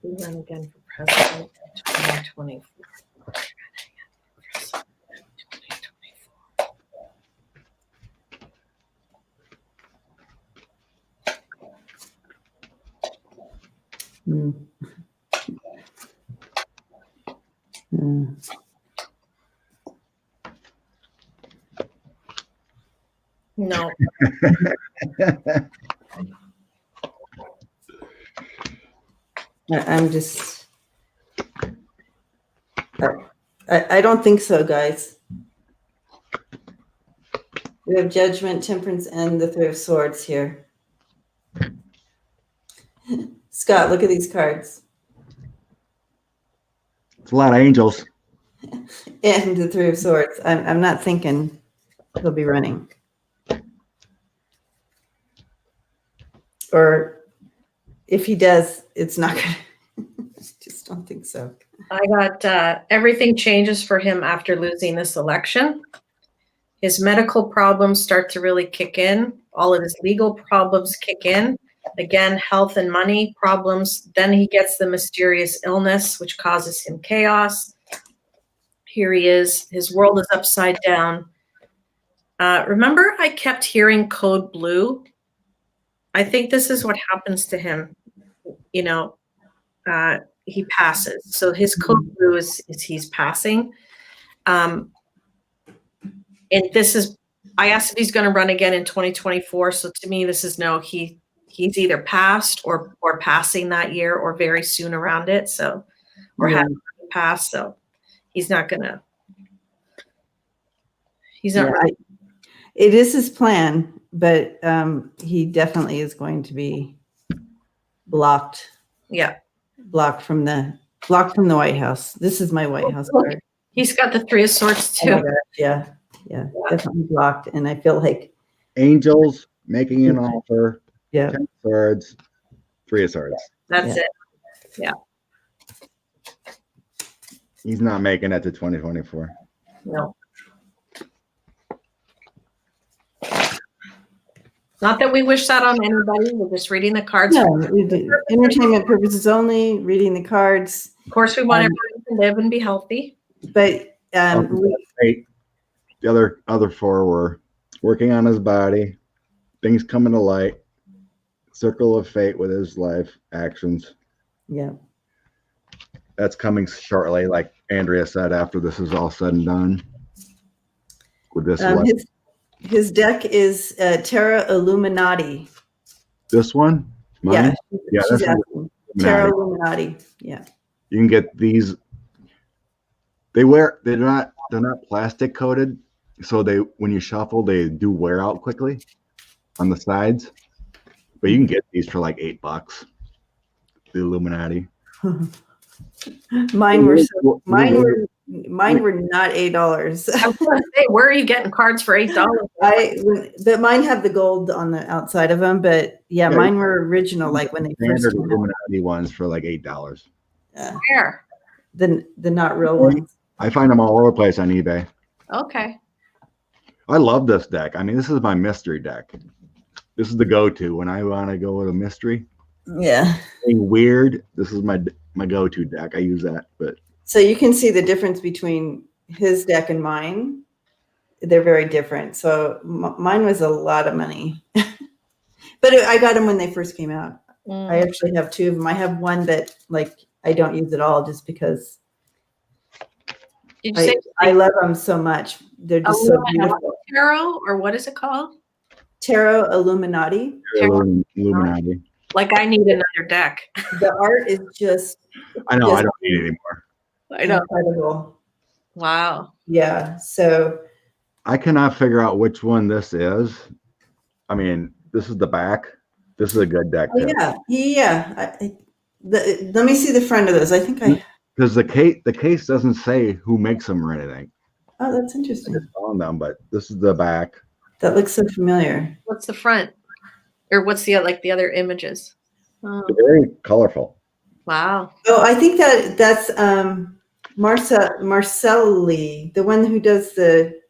We run again for president in 2024. Hmm. Hmm. No. I'm just. I don't think so, guys. We have Judgment, Temperance, and the Three of Swords here. Scott, look at these cards. It's a lot of angels. And the Three of Swords. I'm not thinking he'll be running. Or if he does, it's not going to. I just don't think so. I got everything changes for him after losing this election. His medical problems start to really kick in. All of his legal problems kick in. Again, health and money problems. Then he gets the mysterious illness, which causes him chaos. Here he is. His world is upside down. Remember, I kept hearing code blue. I think this is what happens to him. You know, he passes. So his code blue is he's passing. And this is, I asked if he's going to run again in 2024. So to me, this is no, he's either passed or passing that year or very soon around it. So, or having passed. So he's not going to, he's not running. It is his plan, but he definitely is going to be blocked. Yeah. Blocked from the White House. This is my White House card. He's got the Three of Swords too. Oh my gosh, yeah, definitely blocked. And I feel like Angels making an offer. Yeah. 10 swords, 3 of swords. That's it. Yeah. He's not making it to 2024. No. Not that we wish that on anybody. We're just reading the cards. No, entertainment purposes only, reading the cards. Of course, we want everybody to live and be healthy. But the other 4 were working on his body, things coming to light, circle of fate with his life actions. Yeah. That's coming shortly, like Andrea said, after this is all said and done. With this one. His deck is Terra Illuminati. This one? Mine? Yeah, she's that's Terra Illuminati. Yeah. You can get these. They're not plastic coated, so when you shuffle, they do wear out quickly on the sides. But you can get these for like $8. The Illuminati. Mine were not $8. I was going to say, where are you getting cards for $8? But mine have the gold on the outside of them. But yeah, mine were original, like when they first came out. Illuminati ones for like $8. Where? The not real ones. I find them all over the place on eBay. Okay. I love this deck. I mean, this is my mystery deck. This is the go-to when I want to go with a mystery. Yeah. Anything weird. This is my go-to deck. I use that. But so you can see the difference between his deck and mine. They're very different. So mine was a lot of money, but I got them when they first came out. I actually have 2 of them. I have one that like I don't use at all just because I love them so much. They're just so beautiful. Tarot, or what is it called? Tarot Illuminati. Illuminati. Like I need another deck. The art is just. I know. I don't need it anymore. I know. Incredible. Wow. Yeah. So. I cannot figure out which one this is. I mean, this is the back. This is a good deck. Oh, yeah. Let me see the front of this. I think because the case doesn't say who makes them or anything. Oh, that's interesting. I just found them, but this is the back. That looks so familiar. What's the front? Or what's the other images? They're very colorful. Wow. Oh, I think that's Marcelli, the one who does the.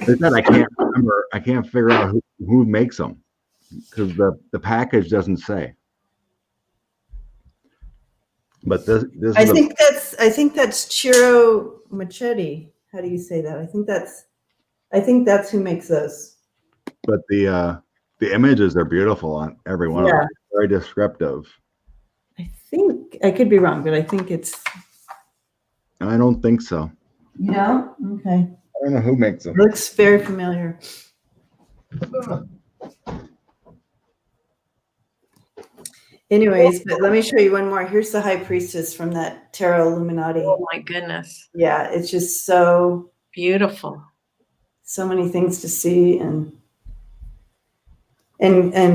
They said I can't remember. I can't figure out who makes them because the package doesn't say. But this I is think that's Ciro Machete. How do you say that? I think that's who makes those. but the images are beautiful on every one of them. Very descriptive. I think I could be wrong, but I think it's. I don't think so. You know? Okay. I don't know who makes them. Looks very familiar. Anyways, but let me show you one more. Here's the High Priestess from that Tarot Illuminati. Oh my goodness. Yeah, it's just so beautiful. So many things to see and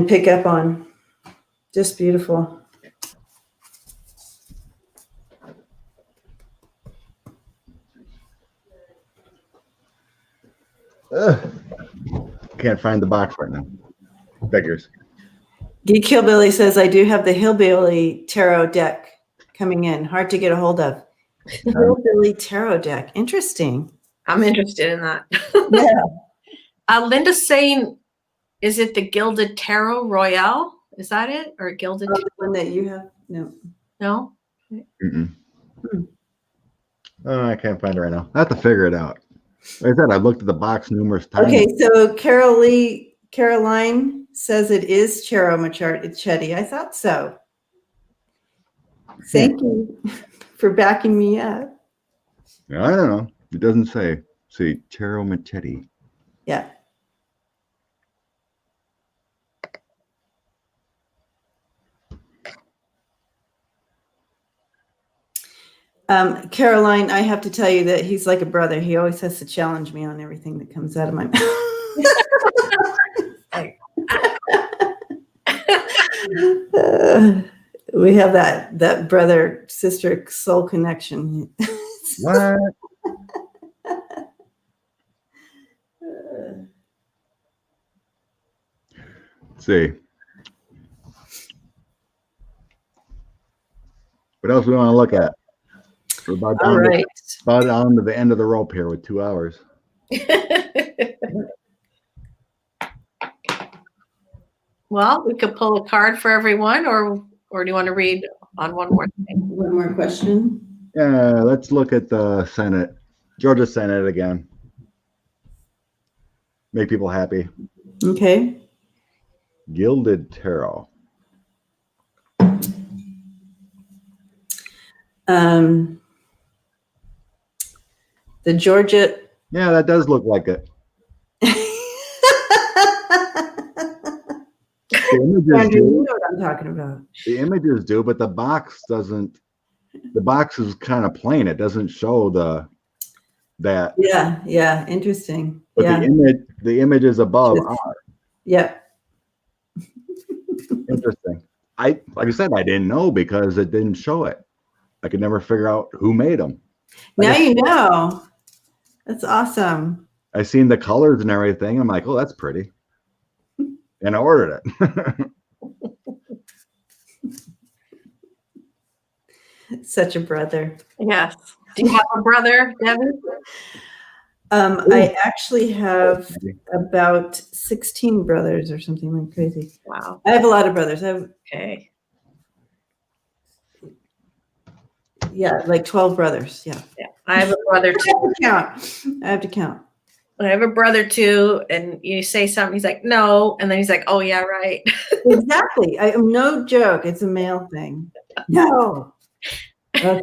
pick up on. Just beautiful. Can't find the box right now. Beggars. Geek Hillbilly says, I do have the Hillbilly Tarot deck coming in. Hard to get a hold of. Hillbilly Tarot deck. Interesting. I'm interested in that. Yeah. Linda's saying, is it the Gilded Tarot Royale? Is that it? Or Gilded? The one that you have? No. No? Oh, I can't find it right now. I have to figure it out. Like I said, I've looked at the box numerous times. Okay, so Caroline says it is Ciro Machete. I thought so. Thank you for backing me up. I don't know. It doesn't say. See, Ciro Machete. Yeah. Caroline, I have to tell you that he's like a brother. He always has to challenge me on everything that comes out of my mouth. We have that brother sister soul connection. What? Let's see. What else we want to look at? We're about down, about down to the end of the rope here with 2 hours. Well, we could pull a card for everyone, or do you want to read on one more thing? One more question. Yeah, let's look at the Senate, Georgia Senate again. Make people happy. Okay. Gilded Tarot. The Georgia. Yeah, that does look like it. The images do. You know what I'm talking about. The images do, but the box doesn't. The box is kind of plain. It doesn't show that. Yeah, interesting. But yeah. the images above are. Yeah. Interesting. Like I said, I didn't know because it didn't show it. I could never figure out who made them. Now you know. That's awesome. I seen the colors and everything. I'm like, oh, that's pretty. And I ordered it. Such a brother. Yes. Do you have a brother, Debbie? I actually have about 16 brothers or something like crazy. Wow. I have a lot of brothers. Okay. Yeah, like 12 brothers. Yeah. I have a brother too. I have to count. I have a brother too, and you say something, he's like, no, and then he's like, oh yeah, right. Exactly. I am no joke. It's a male thing. No. Okay.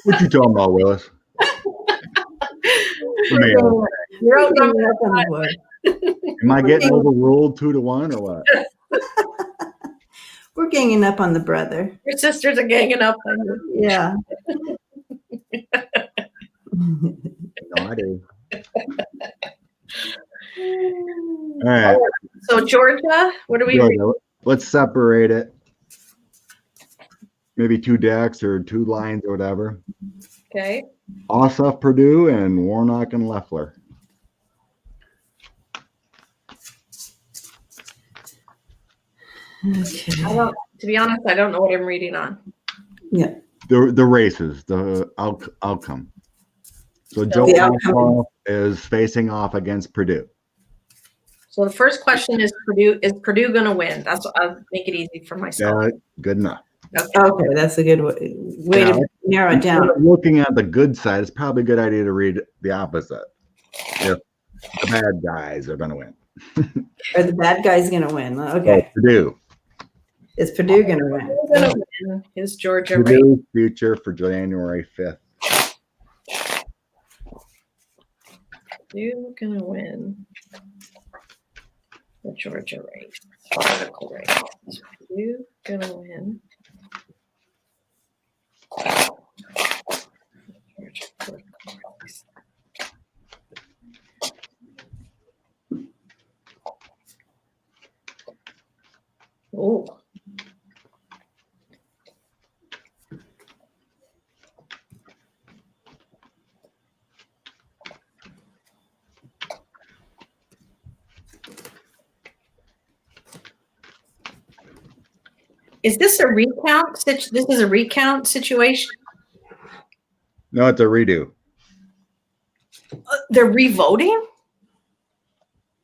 What you talking about, Willis? You're up on the wood. Am I getting overruled 2-1 or what? We're ganging up on the brother. Your sisters are ganging up on you. Yeah. No, I do. All right. So Georgia, what are we reading? Let's separate it. Maybe 2 decks or 2 lines or whatever. Okay. Ossoff, Purdue, and Warnock and Loeffler. Okay. To be honest, I don't know what I'm reading on. Yeah. The races, the outcome. So Joe The outcome. Ossoff is facing off against Purdue. So the first question is Purdue going to win? That's what I'll make it easy for myself. Good enough. Okay, that's a good way to narrow it down. Looking at the good side, it's probably a good idea to read the opposite. If the bad guys are going to win. Are the bad guys going to win? Okay. Oh, Purdue. Is Purdue going to win? Purdue going to win? Is Georgia right? Purdue's future for January 5th. Purdue going to win the Georgia race. Article race. Is Purdue going to win? Georgia political race. Oh. Is this a recount? This is a recount situation? No, it's a redo. They're revoting?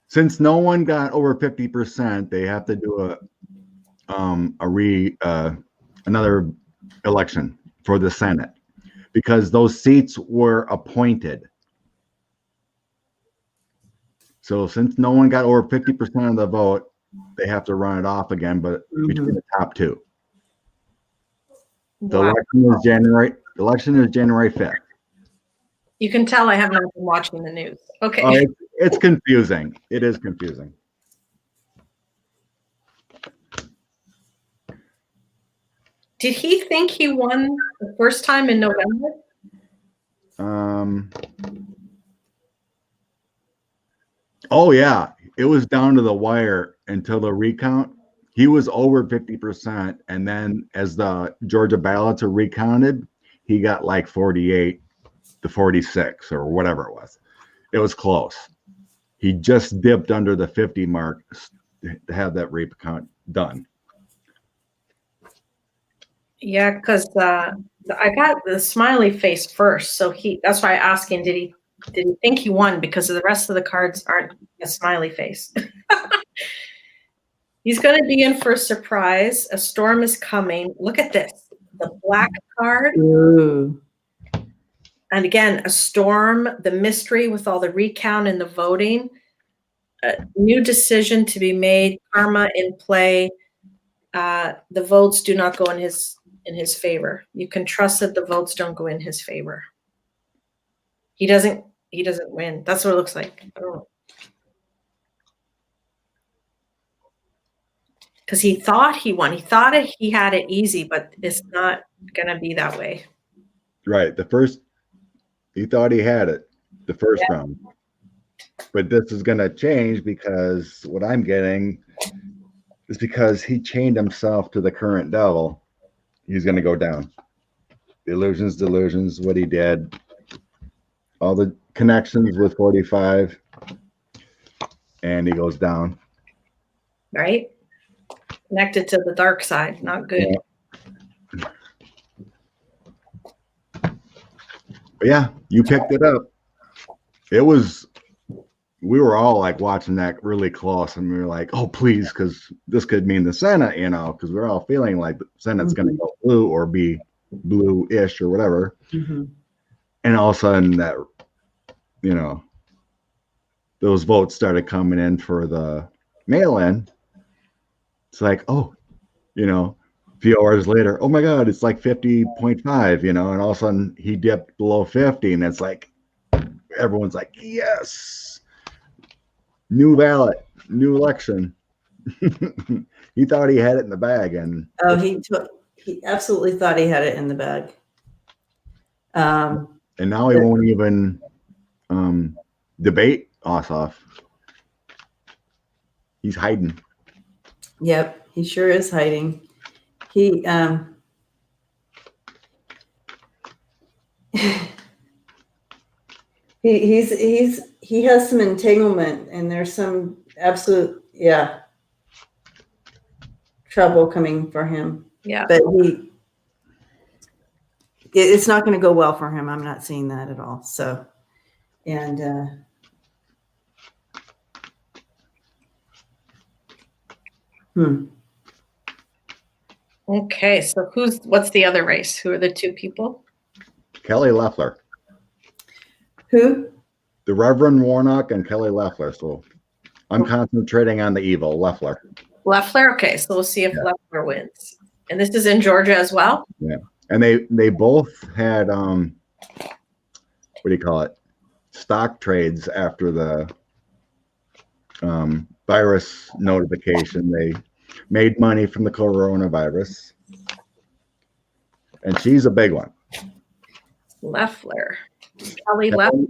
Since no one got over 50%, they have to do another election for the Senate because those seats were appointed. So since no one got over 50% of the vote, they have to run it off again, but between the top two. The election is January 5th. You can tell I have not been watching the news. Okay. It's confusing. It is confusing. Did he think he won the first time in November? Oh yeah, it was down to the wire until the recount. He was over 50%, and then as the Georgia ballots are recounted, he got like 48 to 46 or whatever it was. It was close. He just dipped under the 50 mark to have that recount done. Yeah, because I got the smiley face first, so that's why I asked him, did he think he won, because the rest of the cards aren't a smiley face. He's going to be in for a surprise. A storm is coming. Look at this. The black card. Ooh. And again, a storm, the mystery with all the recount and the voting. A new decision to be made. Karma in play. The votes do not go in his favor. You can trust that the votes don't go in his favor. He doesn't win. That's what it looks like. I don't know. Because he thought he won. He thought he had it easy, but it's not going to be that way. Right. He thought he had it the first round. But this is going to change because what I'm getting is because he chained himself to the current devil. He's going to go down. Delusions, what he did. All the connections with 45. And he goes down. Right? Connected to the dark side. Not good. Yeah. But yeah, you picked it up. We were all like watching that really close, and we were like, oh, please, because this could mean the Senate, because we're all feeling like the Senate's going to go blue or be blue-ish or whatever. And all of a sudden that, those votes started coming in for the mail-in. It's like, oh, a few hours later, oh my God, it's like 50.5, and all of a sudden he dipped below 50, and it's like, everyone's like, yes, new ballot, new election. He thought he had it in the bag, and he absolutely thought he had it in the bag. And now he won't even debate Ossoff. He's hiding. Yep, he sure is hiding. He he has some entanglement, and there's some absolute trouble coming for him. Yeah. But it's not going to go well for him. I'm not seeing that at all. So, and Okay, so what's the other race? Who are the two people? Kelly Loeffler. Who? The Reverend Warnock and Kelly Loeffler. So I'm concentrating on the evil, Loeffler. Loeffler? Okay, so we'll see if Loeffler wins. And this is in Georgia as well? Yeah. And they both had, what do you call it? Stock trades after the virus notification. They made money from the coronavirus. And she's a big one. Loeffler. Kelly Loeffler?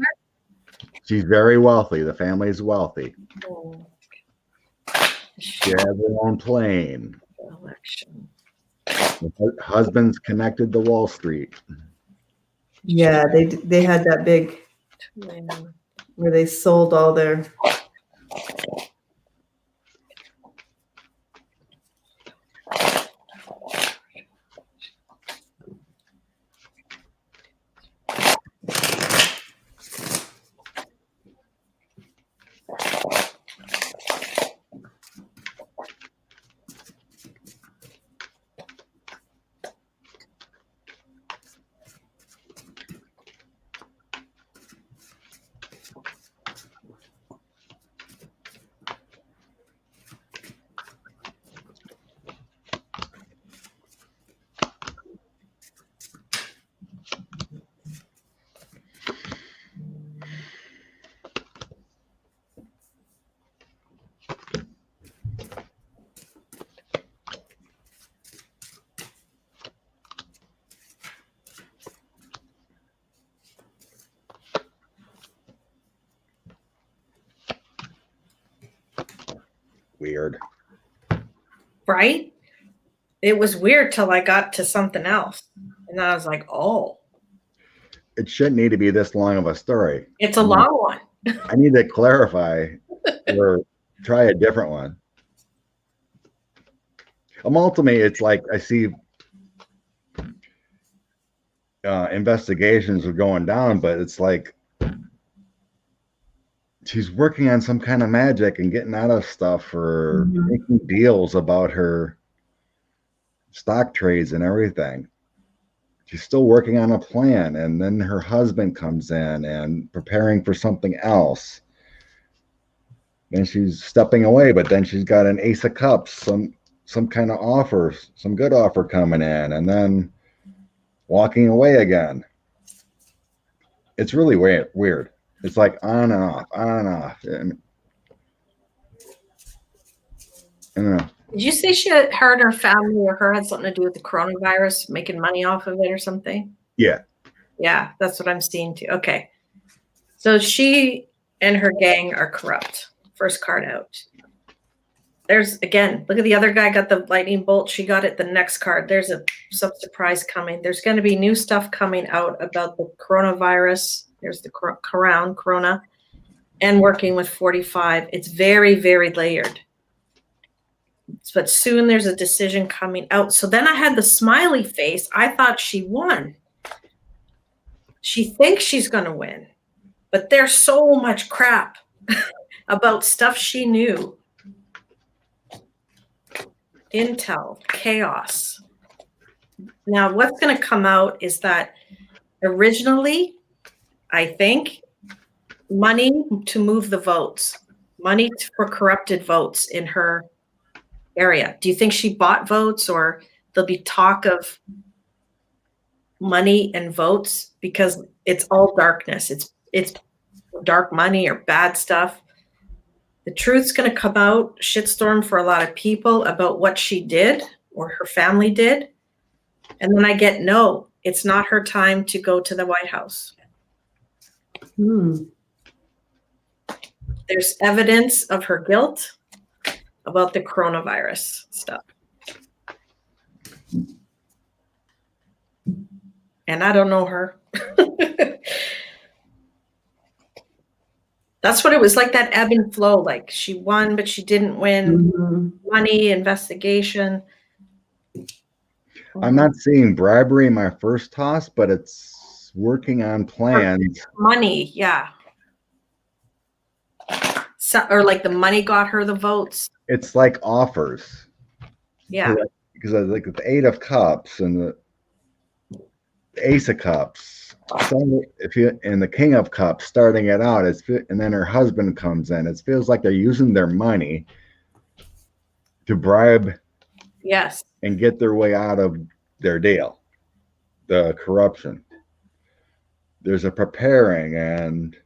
She's very wealthy. The family is wealthy. Oh. She has her own plane. Election. Her husband's connected to Wall Street. Yeah, they had that big where they sold all their. Weird. Right? It was weird till I got to something else. And I was like, oh. It shouldn't need to be this long of a story. It's a long one. I need to clarify or try a different one. Ultimately, it's like I see investigations are going down, but it's like she's working on some kind of magic and getting out of stuff or making deals about her stock trades and everything. She's still working on a plan, and then her husband comes in and preparing for something else. Then she's stepping away, but then she's got an Ace of Cups, some kind of offer, some good offer coming in, and then walking away again. It's really weird. It's like on and off, on and off. And, I don't know. Did you say her and her family or her had something to do with the coronavirus, making money off of it or something? Yeah. Yeah, that's what I'm seeing too. Okay. So she and her gang are corrupt. First card out. There's, again, look at the other guy got the lightning bolt. She got it the next card. There's some surprise coming. There's going to be new stuff coming out about the coronavirus. There's the corona, and working with 45. It's very, very layered. But soon there's a decision coming out. So then I had the smiley face. I thought she won. She thinks she's going to win. But there's so much crap about stuff she knew. Intel, chaos. Now, what's going to come out is that originally, I think, money to move the votes, money for corrupted votes in her area. Do you think she bought votes, or there'll be talk of money and votes? Because it's all darkness. It's dark money or bad stuff. The truth's going to come out, shitstorm for a lot of people about what she did or her family did. And then I get, no, it's not her time to go to the White House. There's evidence of her guilt about the coronavirus stuff. And I don't know her. That's what it was like, that ebb and flow. Like she won, but she didn't win. Money, investigation. I'm not seeing bribery in my first toss, but it's working on plans. Money, yeah. So, or like the money got her the votes. It's like offers. Yeah. Because I like the Eight of Cups and the Ace of Cups. And the King of Cups starting it out, and then her husband comes in. It feels like they're using their money to bribe, yes, and get their way out of their deal, the corruption. There's a preparing and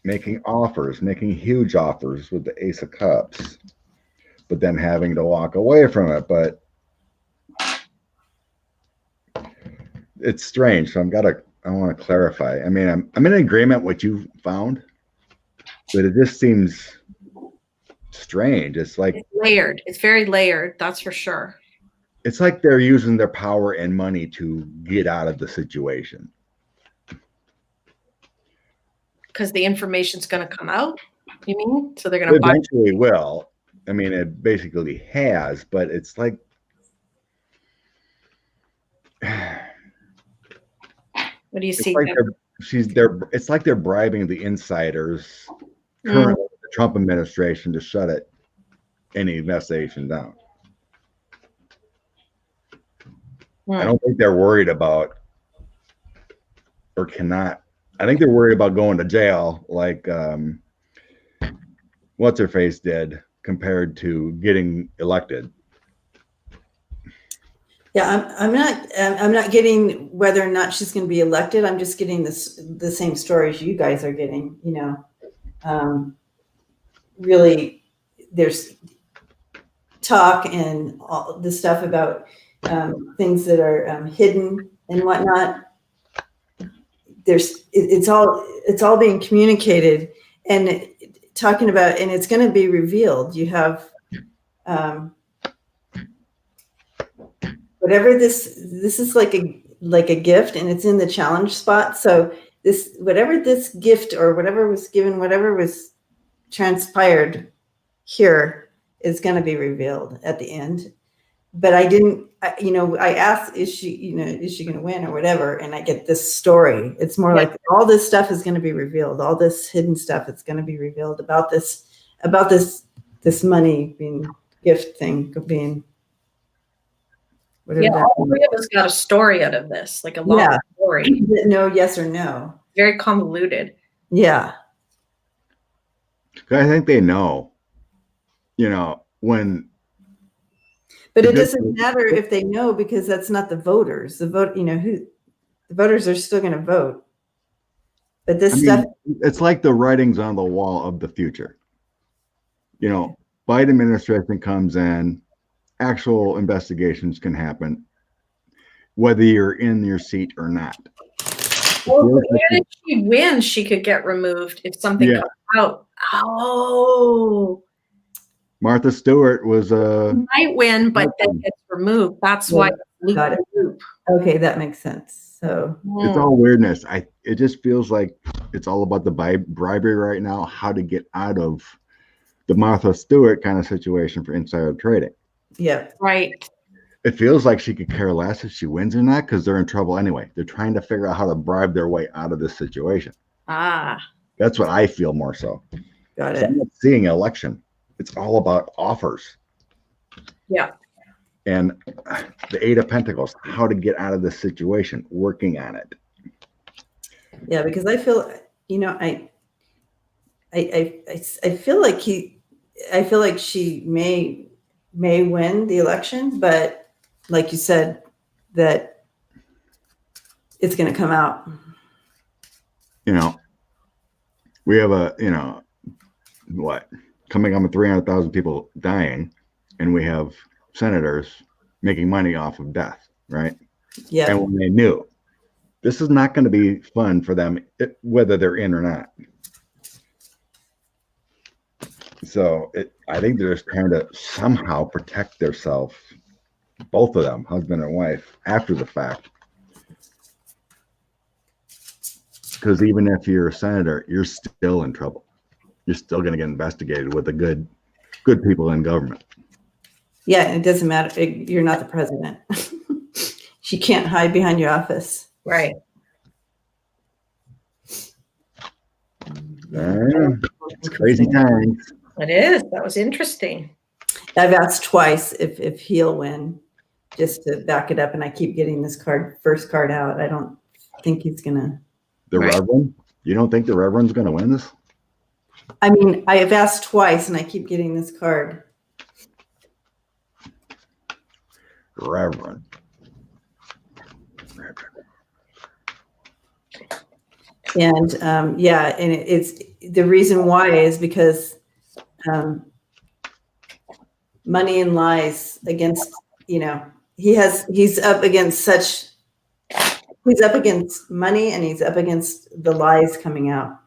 making offers, making huge offers with the Ace of Cups, but then having to walk away from it. But it's strange. So I want to clarify. I mean, I'm in agreement with what you found, but it just seems strange. It's layered. It's very layered. That's for sure. It's like they're using their power and money to get out of the situation. Because the information's going to come out, you mean? So they're going to eventually will. I mean, it basically has, but it's like what do you see? It's like they're bribing the insiders currently the Trump administration to shut any investigation down. I don't think they're worried about or cannot. I think they're worried about going to jail like what's her face did compared to getting elected. Yeah, I'm not getting whether or not she's going to be elected. I'm just getting the same stories you guys are getting. Really, there's talk and all the stuff about things that are hidden and whatnot. It's all being communicated and talking about, and it's going to be revealed. You have whatever this is like a gift, and it's in the challenge spot. So whatever this gift or whatever was given, whatever was transpired here is going to be revealed at the end. But I asked, is she going to win or whatever? And I get this story. It's more like all this stuff is going to be revealed. All this hidden stuff is going to be revealed about this money being gift thing being. All three of us got a story out of this, like a long story. No, yes or no. Very convoluted. Yeah. I think they know, when. But it doesn't matter if they know, because that's not the voters. The voters are still going to vote. But stuff. It's like the writings on the wall of the future. Biden administration comes in, actual investigations can happen, whether you're in your seat or not. Well, if she wins, she could get removed if something comes out. Oh. Martha Stewart was might win, but then gets removed. That's why. Got it. Okay, that makes sense. So it's all weirdness. It just feels like it's all about the bribery right now. How to get out of the Martha Stewart kind of situation for insider trading. Yeah, right. It feels like she could care less if she wins or not, because they're in trouble anyway. They're trying to figure out how to bribe their way out of this situation. That's what I feel more so. Got it. I'm not seeing an election. It's all about offers. Yeah. And the Eight of Pentacles, how to get out of this situation, working on it. Yeah, because I feel, I feel like she may win the election, but like you said, that it's going to come out. We have coming up with 300,000 people dying, and we have senators making money off of death, right? Yeah. And when they knew this is not going to be fun for them, whether they're in or not. So I think they're just trying to somehow protect themselves, both of them, husband and wife, after the fact. Because even if you're a senator, you're still in trouble. You're still going to get investigated with the good people in government. Yeah, it doesn't matter. You're not the president. She can't hide behind your office. Right. It's crazy times. It is. That was interesting. I've asked twice if he'll win, just to back it up, and I keep getting this first card out. I don't think he's gonna. The Right. Reverend? You don't think the Reverend's going to win this? I mean, I have asked twice, and I keep getting this card. Reverend. And yeah, and it's the reason why is because money and lies against, he's up against money, and he's up against the lies coming out,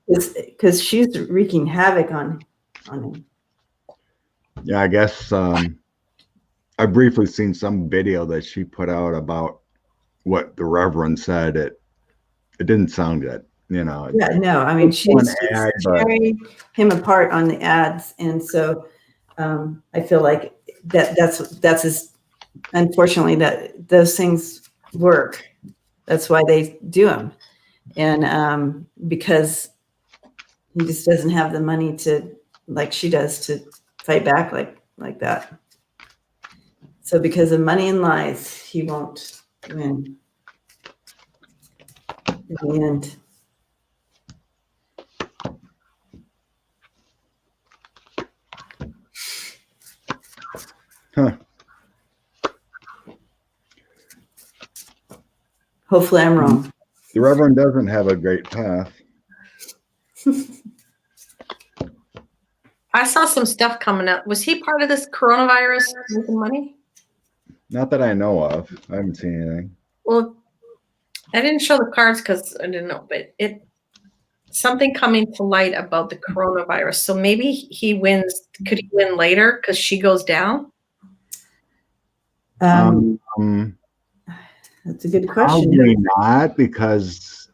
because she's wreaking havoc on him. Yeah, I guess I briefly seen some video that she put out about what the Reverend said. It didn't sound good, Yeah, no, I mean, she's ad, but- tearing him apart on the ads, and so I feel like that's his. Unfortunately, that those things work. That's why they do them, and because he just doesn't have the money to, like she does, to fight back like that. So because of money and lies, he won't win in the end. Huh. Hopefully I'm wrong. The Reverend doesn't have a great path. I saw some stuff coming up. Was he part of this coronavirus making money? Not that I know of. I haven't seen anything. Well, I didn't show the cards because I didn't know, but something coming to light about the coronavirus. So maybe he wins. Could he win later because she goes down? That's a good question. Probably not, because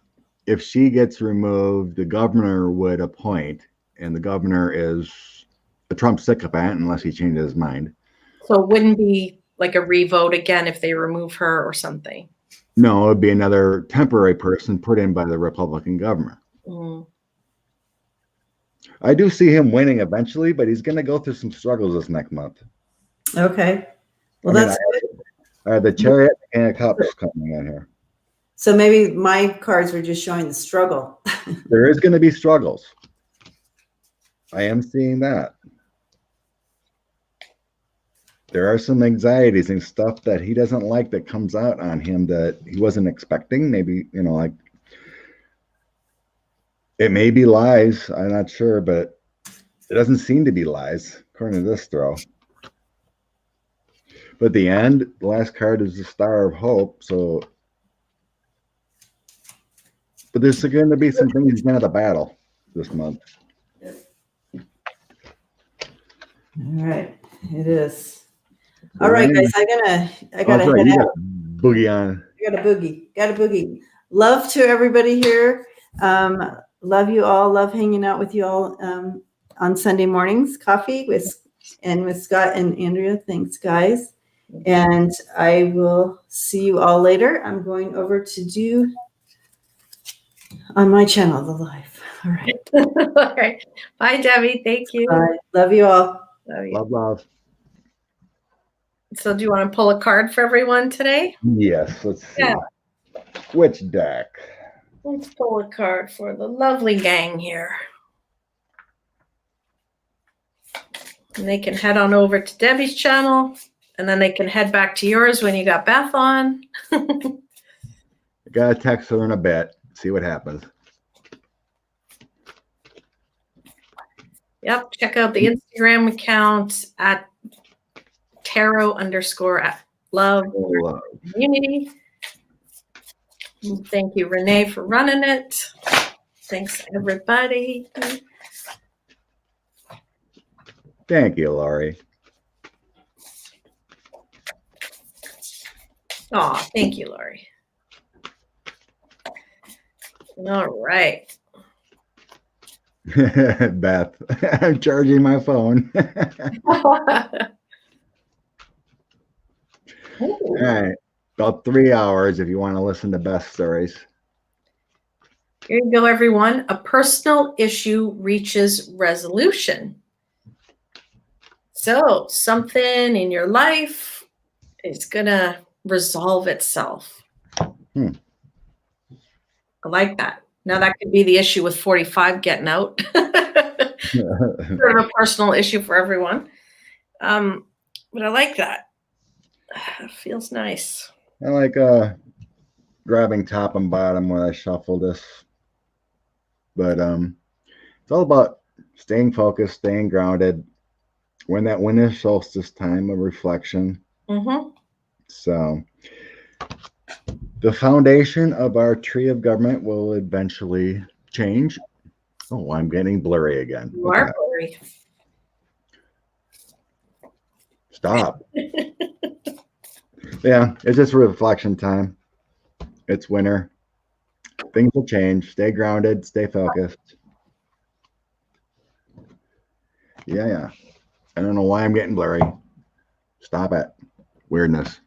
if she gets removed, the governor would appoint, and the governor is a Trump sycophant unless he changes his mind. So it wouldn't be like a revote again if they remove her or something. No, it would be another temporary person put in by the Republican government. Mm. I do see him winning eventually, but he's going to go through some struggles this next month. Okay. Well, I mean, that's good. the Chariot and Cups coming in here. So maybe my cards were just showing the struggle. There is going to be struggles. I am seeing that. There are some anxieties and stuff that he doesn't like that comes out on him that he wasn't expecting. Maybe, like it may be lies. I'm not sure, but it doesn't seem to be lies according to this throw. But at the end, the last card is the Star of Hope. So, but there's going to be some things he's going to have to battle this month. All right. It is. All right, guys. I gotta right. head out. Boogie on. Got a boogie. Love to everybody here. Love you all. Love hanging out with you all on Sunday mornings. Coffee with Scott and Andrea. Thanks, guys. And I will see you all later. I'm going over to do on my channel the live. All right. All right. Bye, Debbie. Thank you. Bye. Love you all. Love you. Love. So do you want to pull a card for everyone today? Yes. Let's see. Yeah. Which deck? Let's pull a card for the lovely gang here. And they can head on over to Debbie's channel, and then they can head back to yours when you got Beth on. Gotta text her in a bit. See what happens. Yep. Check out the Instagram account at tarot_love community. Thank you, Renee, for running it. Thanks, everybody. Thank you, Laurie. Oh, thank you, Laurie. All right. Beth, I'm charging my phone. All right. About 3 hours if you want to listen to best stories. Here you go, everyone. A personal issue reaches resolution. So something in your life is going to resolve itself. I like that. Now that could be the issue with 45 getting out. Sort of a personal issue for everyone. But I like that. It feels nice. I like grabbing top and bottom when I shuffle this. But it's all about staying focused, staying grounded. When that winter solstice time of reflection. So the foundation of our tree of government will eventually change. Oh, I'm getting blurry again. You are blurry. Stop. Yeah, it's just reflection time. It's winter. Things will change. Stay grounded. Stay focused. Yeah. I don't know why I'm getting blurry. Stop it. Weirdness.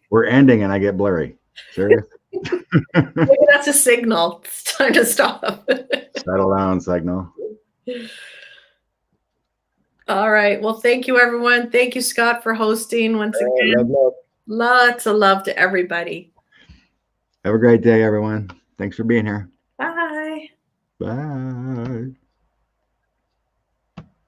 We're ending and I get blurry. Serious? Maybe that's a signal. It's time to stop. Settle down, signal. All right. Well, thank you, everyone. Thank you, Scott, for hosting once again. Love. Lots of love to everybody. Have a great day, everyone. Thanks for being here. Bye. Bye.